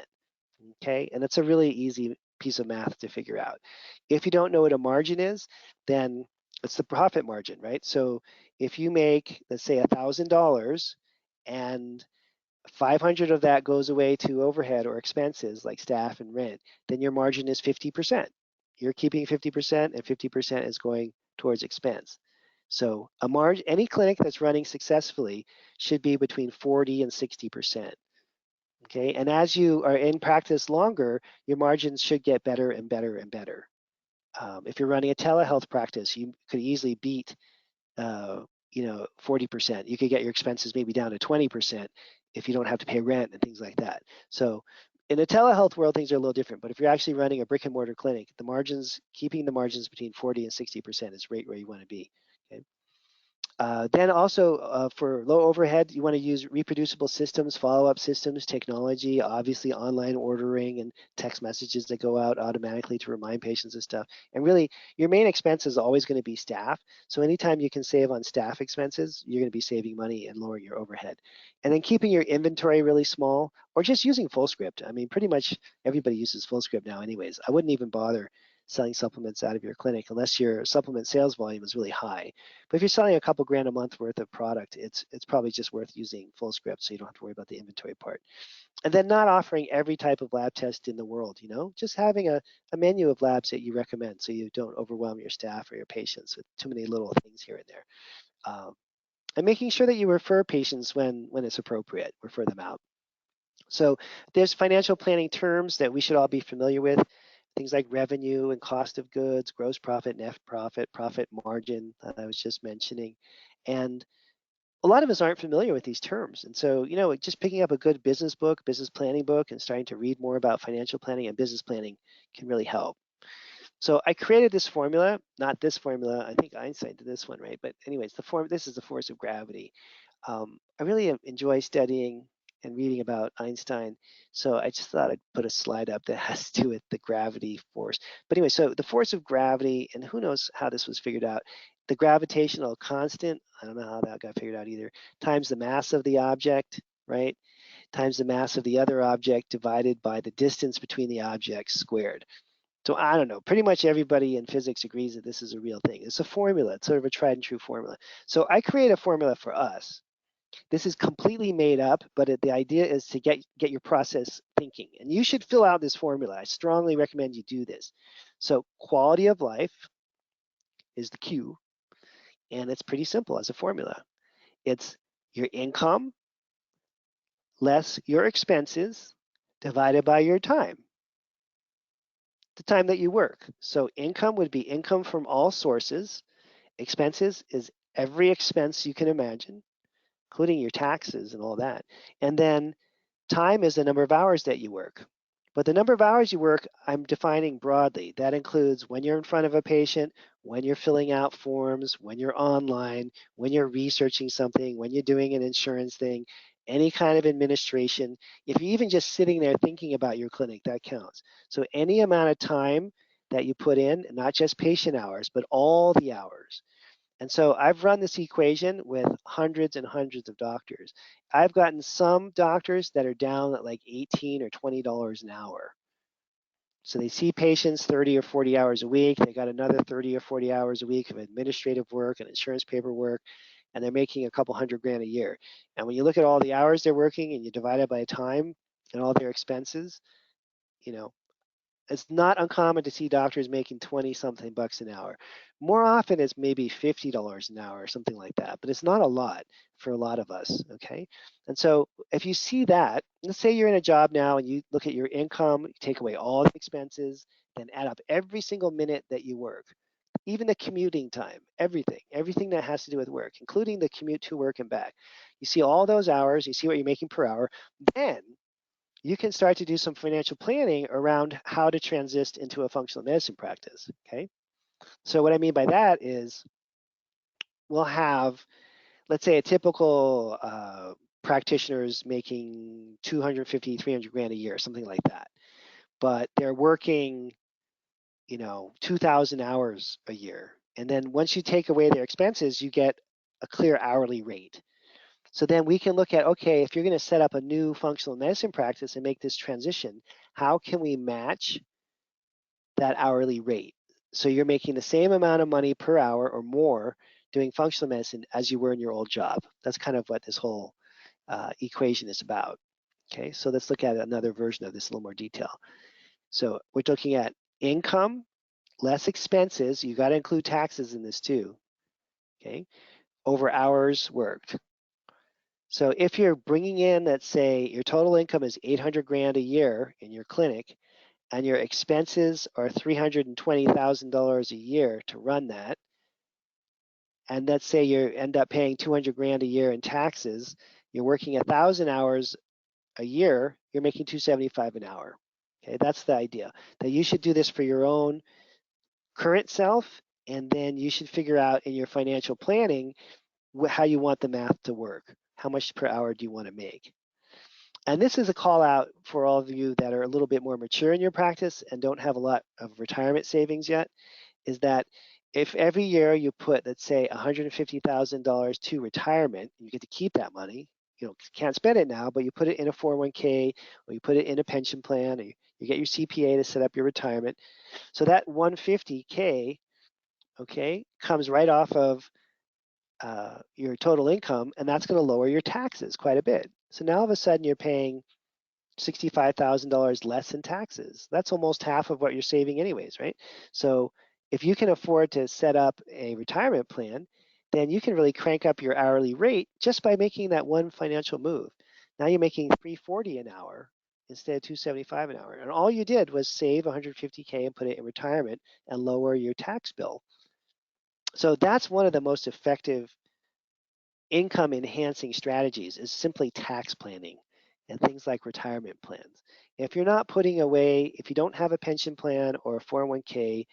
Okay. And that's a really easy piece of math to figure out. If you don't know what a margin is, then it's the profit margin, right? So if you make, let's say, $1,000 and 500 of that goes away to overhead or expenses like staff and rent, then your margin is 50%. You're keeping 50% and 50% is going towards expense. So any clinic that's running successfully should be between 40 and 60%. Okay, and as you are in practice longer, your margins should get better and better and better. If you're running a telehealth practice, you could easily beat 40%. You could get your expenses maybe down to 20% if you don't have to pay rent and things like that. So in a telehealth world, things are a little different. But if you're actually running a brick and mortar clinic, keeping the margins between 40 and 60% is right where you want to be. Okay. Then also for low overhead, you want to use reproducible systems, follow-up systems, technology, obviously online ordering and text messages that go out automatically to remind patients of stuff. And really, your main expense is always going to be staff. So anytime you can save on staff expenses, you're going to be saving money and lowering your overhead. And then keeping your inventory really small or just using FullScript. I mean, pretty much everybody uses FullScript now anyways. I wouldn't even bother selling supplements out of your clinic unless your supplement sales volume is really high. But if you're selling a couple grand a month worth of product, it's probably just worth using FullScript so you don't have to worry about the inventory part. And then not offering every type of lab test in the world, just having a menu of labs that you recommend so you don't overwhelm your staff or your patients with too many little things here and there. And making sure that you refer patients when it's appropriate, refer them out. So there's financial planning terms that we should all be familiar with. Things like revenue and cost of goods, gross profit, net profit, profit margin that I was just mentioning. And a lot of us aren't familiar with these terms. And so, just picking up a good business book, business planning book, and starting to read more about financial planning and business planning can really help. So I created this formula, not this formula. I think Einstein did this one, right? But anyways, this is the force of gravity. I really enjoy studying and reading about Einstein. So I just thought I'd put a slide up that has to do with the gravity force. But anyway, so the force of gravity, and who knows how this was figured out, the gravitational constant, I don't know how that got figured out either, times the mass of the object, right? Times the mass of the other object divided by the distance between the objects squared. So I don't know, pretty much everybody in physics agrees that this is a real thing. It's a formula, it's sort of a tried and true formula. So I create a formula for us This is completely made up, but the idea is to get your process thinking. And you should fill out this formula. I strongly recommend you do this. So quality of life is the Q, and it's pretty simple as a formula. It's your income less your expenses divided by your time, the time that you work. So income would be income from all sources. Expenses is every expense you can imagine, including your taxes and all that. And then time is the number of hours that you work. But the number of hours you work, I'm defining broadly. That includes when you're in front of a patient, when you're filling out forms, when you're online, when you're researching something, when you're doing an insurance thing, any kind of administration. If you're even just sitting there thinking about your clinic, that counts. So any amount of time that you put in, not just patient hours, but all the hours. And so I've run this equation with hundreds and hundreds of doctors. I've gotten some doctors that are down at like $18 or $20 an hour. So they see patients 30 or 40 hours a week. They got another 30 or 40 hours a week of administrative work and insurance paperwork, and they're making a couple $100,000 a year. And when you look at all the hours they're working and you divide it by time and all their expenses, you know, it's not uncommon to see doctors making 20 something bucks an hour. More often it's maybe $50 an hour or something like that, but it's not a lot for a lot of us, okay? And so if you see that, let's say you're in a job now and you look at your income, you take away all the expenses, then add up every single minute that you work, even the commuting time, everything that has to do with work, including the commute to work and back. You see all those hours, you see what you're making per hour, then you can start to do some financial planning around how to transition into a functional medicine practice, okay? So what I mean by that is we'll have, let's say a typical practitioner is making 250, 300 grand a year, something like that. But they're working, 2,000 hours a year. And then once you take away their expenses, you get a clear hourly rate. So then we can look at, okay, if you're going to set up a new functional medicine practice and make this transition, how can we match that hourly rate? So you're making the same amount of money per hour or more doing functional medicine as you were in your old job. That's kind of what this whole equation is about. Okay, so let's look at another version of this in a little more detail. So we're looking at income less expenses. You got to include taxes in this too. Okay, over hours worked. So if you're bringing in, let's say your total income is 800 grand a year in your clinic, and your expenses are $320,000 a year to run that, and let's say you end up paying 200 grand a year in taxes, you're working 1,000 hours a year, you're making 275 an hour. Okay, that's the idea. That you should do this for your own current self, and then you should figure out in your financial planning how you want the math to work. How much per hour do you want to make? And this is a call out for all of you that are a little bit more mature in your practice and don't have a lot of retirement savings yet, is that if every year you put, let's say, $150,000 to retirement, you get to keep that money. You can't spend it now, but you put it in a 401k or you put it in a pension plan, or you get your CPA to set up your retirement. So that 150k, okay, comes right off of your total income, and that's going to lower your taxes quite a bit. So now all of a sudden you're paying $65,000 less in taxes. That's almost half of what you're saving anyways, right? So if you can afford to set up a retirement plan, then you can really crank up your hourly rate just by making that one financial move. Now you're making $340 an hour instead of $275 an hour. And all you did was save $150K and put it in retirement and lower your tax bill. So that's one of the most effective income enhancing strategies is simply tax planning and things like retirement plans. If you're not putting away, if you don't have a pension plan or a 401k,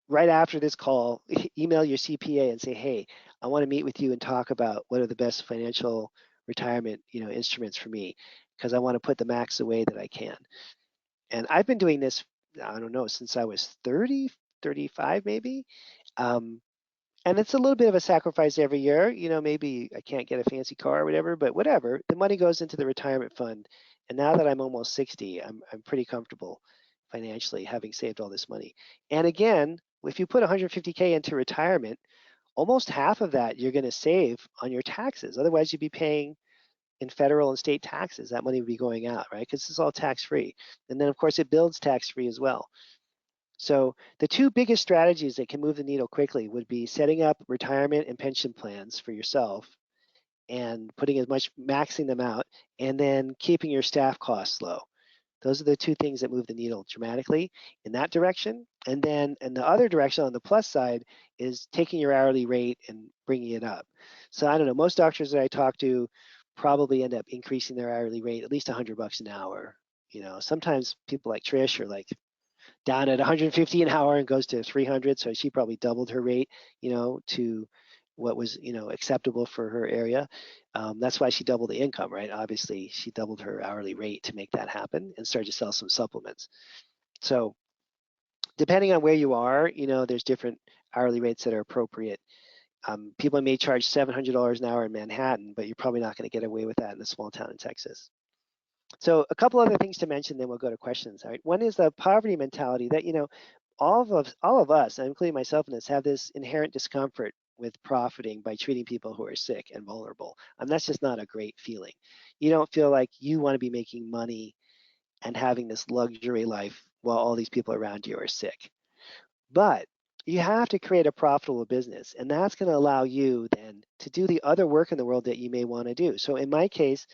right after this call, email your CPA and say, hey, I want to meet with you and talk about what are the best financial retirement, instruments for me, because I want to put the max away that I can. And I've been doing this, I don't know, since I was 30, 35 maybe. And it's a little bit of a sacrifice every year. Maybe I can't get a fancy car or whatever, but whatever. The money goes into the retirement fund. And now that I'm almost 60, I'm pretty comfortable financially having saved all this money. And again, if you put 150K into retirement, almost half of that you're going to save on your taxes. Otherwise, you'd be paying in federal and state taxes. That money would be going out, right? Because it's all tax-free. And then, of course, it builds tax-free as well. So the two biggest strategies that can move the needle quickly would be setting up retirement and pension plans for yourself and putting as much, maxing them out, and then keeping your staff costs low. Those are the two things that move the needle dramatically in that direction. And then in the other direction on the plus side is taking your hourly rate and bringing it up. So I don't know, most doctors that I talk to probably end up increasing their hourly rate at least $100 an hour. You know, sometimes people like Trish are like down at 150 an hour and goes to 300. So she probably doubled her rate, you know, to what was, you know, acceptable for her area. That's why she doubled the income, right? Obviously, she doubled her hourly rate to make that happen and started to sell some supplements. So depending on where you are, you know, there's different hourly rates that are appropriate. People may charge $700 an hour in Manhattan, but you're probably not going to get away with that in a small town in Texas. So a couple other things to mention, then we'll go to questions. All right. One is the poverty mentality that, you know, all of us, including myself in this, have this inherent discomfort with profiting by treating people who are sick and vulnerable. And that's just not a great feeling. You don't feel like you want to be making money and having this luxury life while all these people around you are sick. But you have to create a profitable business, and that's going to allow you then to do the other work in the world that you may want to do. So in my case,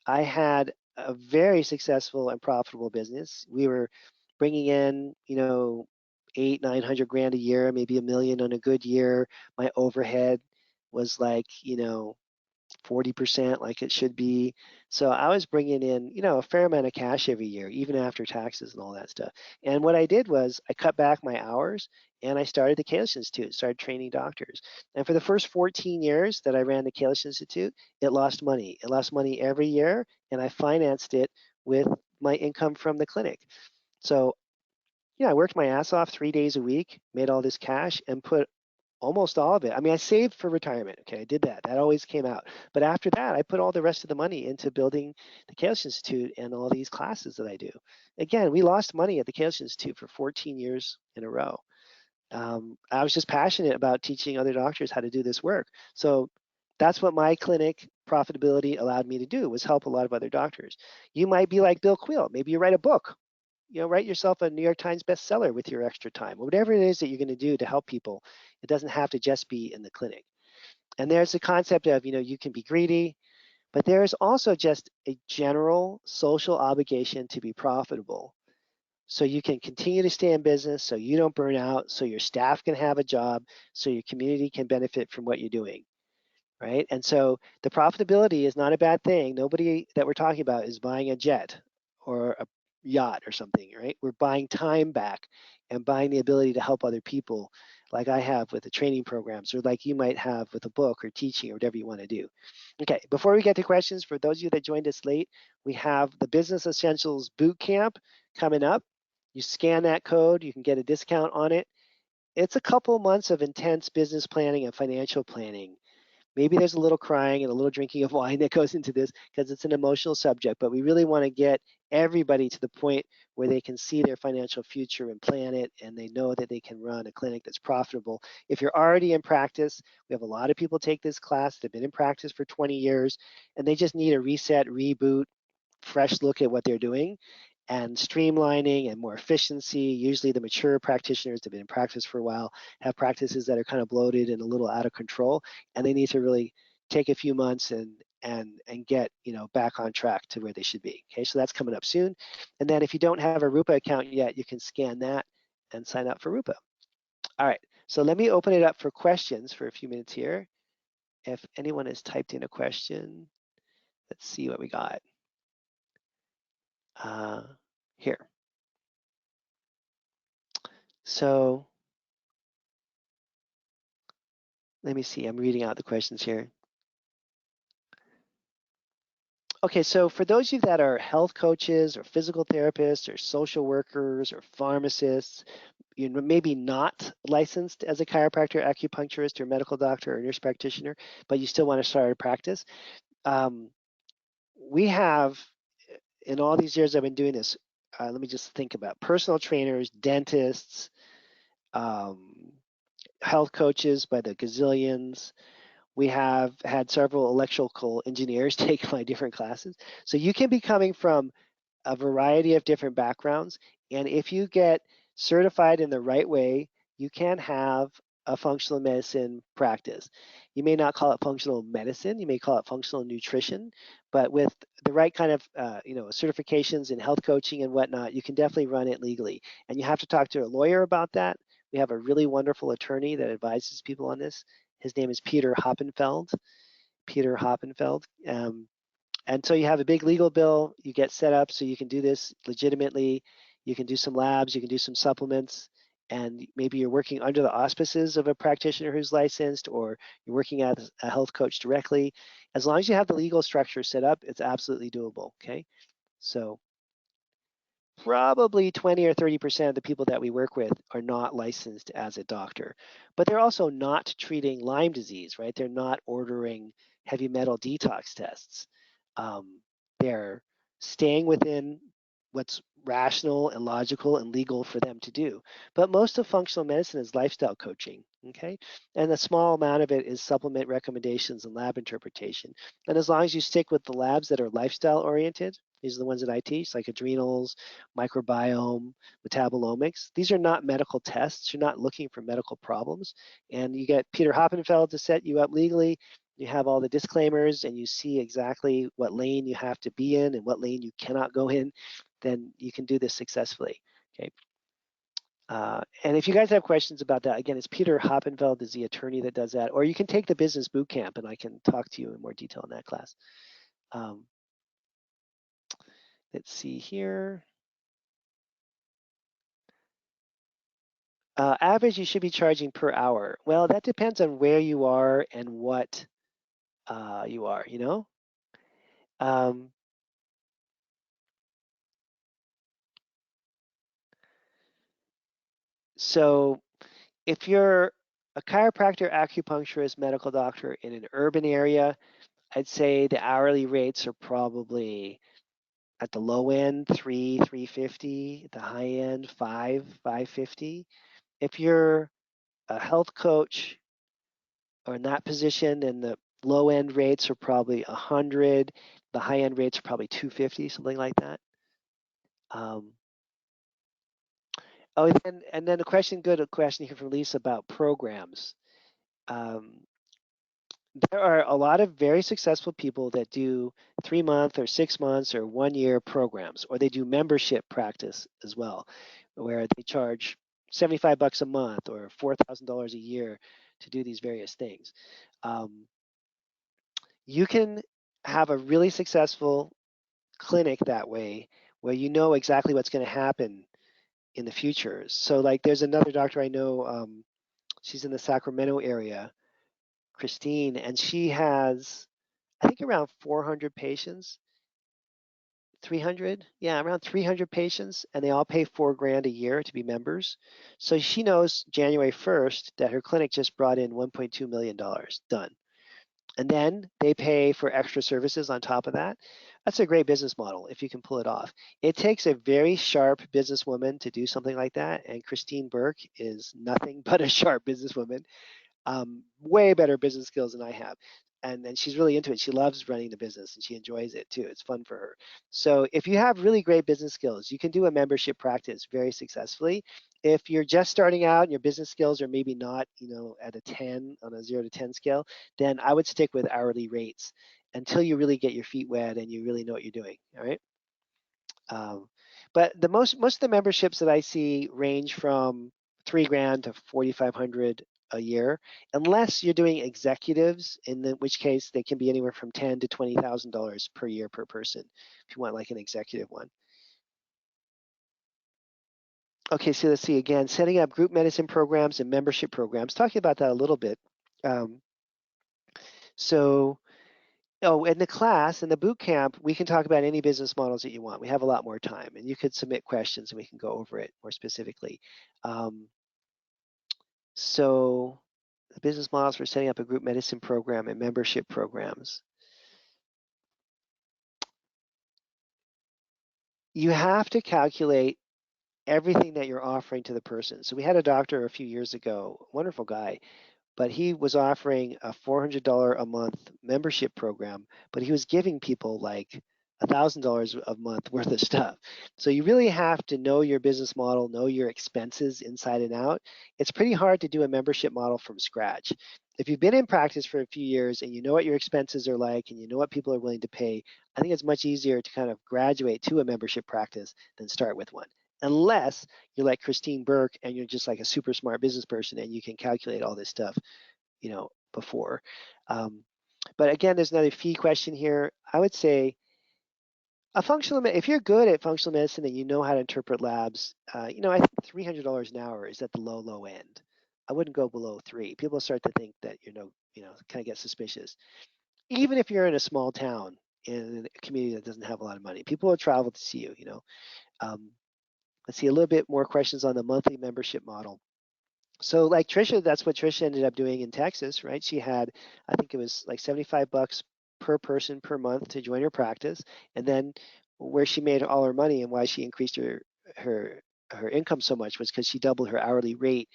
I had a very successful and profitable business. We were bringing in, you know, 800-900 grand a year, maybe $1 million on a good year. My overhead was like, you know, 40% like it should be. So I was bringing in, you know, a fair amount of cash every year, even after taxes and all that stuff. And what I did was I cut back my hours and I started the Kalish Institute, started training doctors. And for the first 14 years that I ran the Kalish Institute, it lost money. It lost money every year, and I financed it with my income from the clinic. So, yeah, I worked my ass off 3 days a week, made all this cash, and put almost all of it. I mean, I saved for retirement. Okay, I did that. That always came out. But after that, I put all the rest of the money into building the Kalish Institute and all these classes that I do. Again, we lost money at the Kalish Institute for 14 years in a row. I was just passionate about teaching other doctors how to do this work. So that's what my clinic profitability allowed me to do, was help a lot of other doctors. You might be like Bill Quill. Maybe you write a book. You know, write yourself a New York Times bestseller with your extra time. Whatever it is that you're going to do to help people, it doesn't have to just be in the clinic. And there's the concept of, you know, you can be greedy, but there's also just a general social obligation to be profitable. So you can continue to stay in business, so you don't burn out, so your staff can have a job, so your community can benefit from what you're doing, right? And so the profitability is not a bad thing. Nobody that we're talking about is buying a jet or a yacht or something, right? We're buying time back and buying the ability to help other people, like I have with the training programs, or like you might have with a book or teaching or whatever you want to do. Okay, before we get to questions, for those of you that joined us late, we have the Business Essentials Boot Camp coming up. You scan that code, you can get a discount on it. It's a couple months of intense business planning and financial planning. Maybe there's a little crying and a little drinking of wine that goes into this because it's an emotional subject, but we really want to get everybody to the point where they can see their financial future and plan it, and they know that they can run a clinic that's profitable. If you're already in practice, we have a lot of people take this class. They've been in practice for 20 years, and they just need a reset, reboot, fresh look at what they're doing and streamlining and more efficiency. Usually the mature practitioners that have been in practice for a while have practices that are kind of bloated and a little out of control, and they need to really take a few months and get, you know, back on track to where they should be. Okay, so that's coming up soon. And then if you don't have a Rupa account yet, you can scan that and sign up for Rupa. All right, so let me open it up for questions for a few minutes here. If anyone has typed in a question, let's see what we got. Here. So let me see, I'm reading out the questions here. Okay, so for those of you that are health coaches or physical therapists or social workers or pharmacists, you know, maybe not licensed as a chiropractor, acupuncturist, or medical doctor or nurse practitioner, but you still want to start a practice, we have, in all these years I've been doing this, let me just think about personal trainers, dentists, health coaches by the gazillions. We have had several electrical engineers take my different classes. So you can be coming from a variety of different backgrounds. And if you get certified in the right way, you can have a functional medicine practice. You may not call it functional medicine, you may call it functional nutrition, but with the right kind of certifications in health coaching and whatnot, you can definitely run it legally. And you have to talk to a lawyer about that. We have a really wonderful attorney that advises people on this. His name is Peter Hoppenfeld. Peter Hoppenfeld. And so you have a big legal bill, you get set up so you can do this legitimately. You can do some labs, you can do some supplements, and maybe you're working under the auspices of a practitioner who's licensed, or you're working as a health coach directly. As long as you have the legal structure set up, it's absolutely doable, okay? So probably 20 or 30% of the people that we work with are not licensed as a doctor, but they're also not treating Lyme disease, right? They're not ordering heavy metal detox tests. They're staying within what's rational and logical and legal for them to do. But most of functional medicine is lifestyle coaching, okay? And a small amount of it is supplement recommendations and lab interpretation. And as long as you stick with the labs that are lifestyle oriented, these are the ones that I teach, like adrenals, microbiome, metabolomics. These are not medical tests. You're not looking for medical problems. And you get Peter Hoppenfeld to set you up legally. You have all the disclaimers and you see exactly what lane you have to be in and what lane you cannot go in, then you can do this successfully, okay? And if you guys have questions about that, again, it's Peter Hoppenfeld is the attorney that does that, or you can take the business boot camp and I can talk to you in more detail in that class. Let's see here. Average, you should be charging per hour. Well, that depends on where you are and what you are, you know? Um, so if you're a chiropractor, acupuncturist, medical doctor in an urban area, I'd say the hourly rates are probably at the low end, 350, at the high end, 550. If you're a health coach or in that position, then the low end rates are probably 100. The high end rates are probably 250, something like that. Um, and then a question here from Lisa about programs. Um, there are a lot of very successful people that do 3 month or 6 months or 1 year programs, or they do membership practice as well, where they charge 75 bucks a month or $4,000 a year to do these various things. Um, you can have a really successful clinic that way, where you know exactly what's going to happen in the future. So like there's another doctor I know, she's in the Sacramento area, Christine, and she has, I think around 400 patients, 300, yeah, around 300 patients, and they all pay $4,000 a year to be members. So she knows January 1st that her clinic just brought in $1.2 million done. And then they pay for extra services on top of that. That's a great business model if you can pull it off. It takes a very sharp businesswoman to do something like that, and Christine Burke is nothing but a sharp businesswoman. Way better business skills than I have. And she's really into it. She loves running the business and she enjoys it too. It's fun for her. So if you have really great business skills, you can do a membership practice very successfully. If you're just starting out and your business skills are maybe not, at a 10 on a 0 to 10 scale, then I would stick with hourly rates until you really get your feet wet and you really know what you're doing. All right. But the most of the memberships that I see range from $3,000 to 4,500 a year, unless you're doing executives, which case they can be anywhere from $10,000 to $20,000 per year per person, if you want like an executive one. Okay, so let's see again, setting up group medicine programs and membership programs. Talking about that a little bit. Um, so Oh, in the class, in the boot camp, we can talk about any business models that you want. We have a lot more time, and you could submit questions, and we can go over it more specifically. Um, so the business models for setting up a group medicine program and membership programs. You have to calculate everything that you're offering to the person. So we had a doctor a few years ago, wonderful guy, but he was offering a $400 a month membership program, but he was giving people like $1,000 a month worth of stuff. So you really have to know your business model, know your expenses inside and out. It's pretty hard to do a membership model from scratch. If you've been in practice for a few years and you know what your expenses are like and you know what people are willing to pay, I think it's much easier to kind of graduate to a membership practice than start with one. Unless you're like Christine Burke and you're just like a super smart business person and you can calculate all this stuff, before. Um, but again, there's another fee question here. I would say if you're good at functional medicine and you know how to interpret labs, I think $300 an hour is at the low end. I wouldn't go below three. People start to think that kind of get suspicious. Even if you're in a small town in a community that doesn't have a lot of money, people will travel to see you. Um, let's see a little bit more questions on the monthly membership model. So like Trisha, that's what Trisha ended up doing in Texas, right? She had, I think it was like $75 per person per month to join her practice. And then where she made all her money and why she increased her her income so much was because she doubled her hourly rate.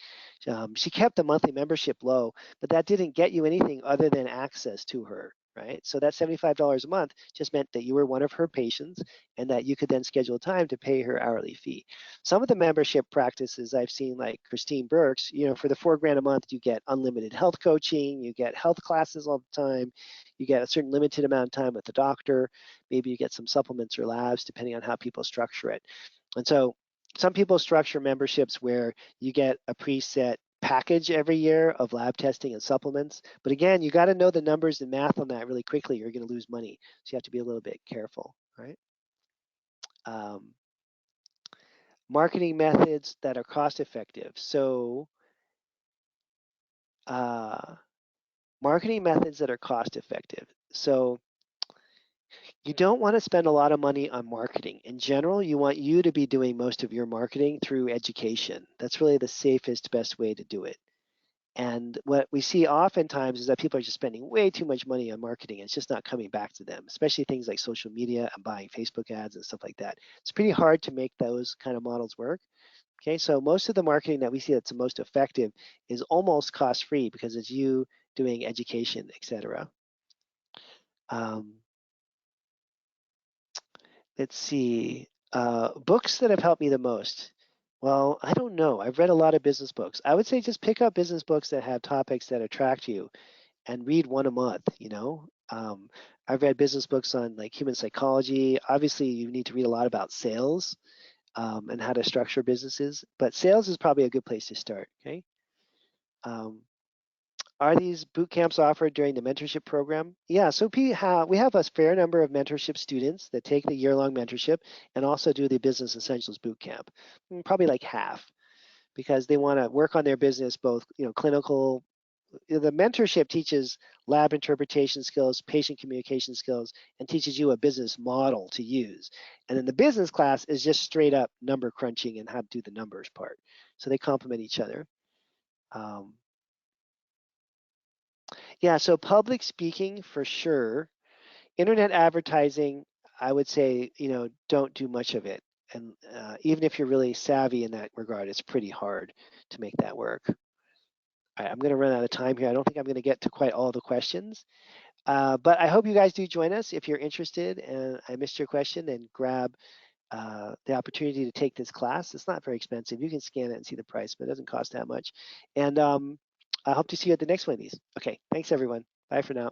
She kept the monthly membership low, but that didn't get you anything other than access to her, right? So that $75 a month just meant that you were one of her patients and that you could then schedule time to pay her hourly fee. Some of the membership practices I've seen, like Christine Burke's, for the $4,000 a month, you get unlimited health coaching, you get health classes all the time, you get a certain limited amount of time with the doctor, maybe you get some supplements or labs, depending on how people structure it. And so some people structure memberships where you get a preset package every year of lab testing and supplements. But again, you got to know the numbers and math on that really quickly. You're going to lose money. So you have to be a little bit careful, right? Marketing methods that are cost effective. So marketing methods that are cost effective. So you don't want to spend a lot of money on marketing. In general, you want you to be doing most of your marketing through education. That's really the safest, best way to do it. And what we see oftentimes is that people are just spending way too much money on marketing. It's just not coming back to them, especially things like social media and buying Facebook ads and stuff like that. It's pretty hard to make those kind of models work. Okay, so most of the marketing that we see that's the most effective is almost cost-free because it's you doing education, etc. Let's see, books that have helped me the most. Well, I don't know. I've read a lot of business books. I would say just pick up business books that have topics that attract you and read one a month. I've read business books on like human psychology. Obviously, you need to read a lot about sales and how to structure businesses, but sales is probably a good place to start, okay? Um, are these boot camps offered during the mentorship program? Yeah, so we have a fair number of mentorship students that take the year-long mentorship and also do the business essentials boot camp. Probably like half, because they want to work on their business, both clinical. The mentorship teaches lab interpretation skills, patient communication skills, and teaches you a business model to use. And then the business class is just straight up number crunching and how to do the numbers part. So they complement each other. Um, Yeah, so public speaking for sure. Internet advertising, I would say, don't do much of it. And even if you're really savvy in that regard, it's pretty hard to make that work. All right, I'm going to run out of time here. I don't think I'm going to get to quite all the questions. But I hope you guys do join us if you're interested and I missed your question, then grab the opportunity to take this class. It's not very expensive. You can scan it and see the price, but it doesn't cost that much. And I hope to see you at the next one of these. Okay, thanks everyone. Bye for now.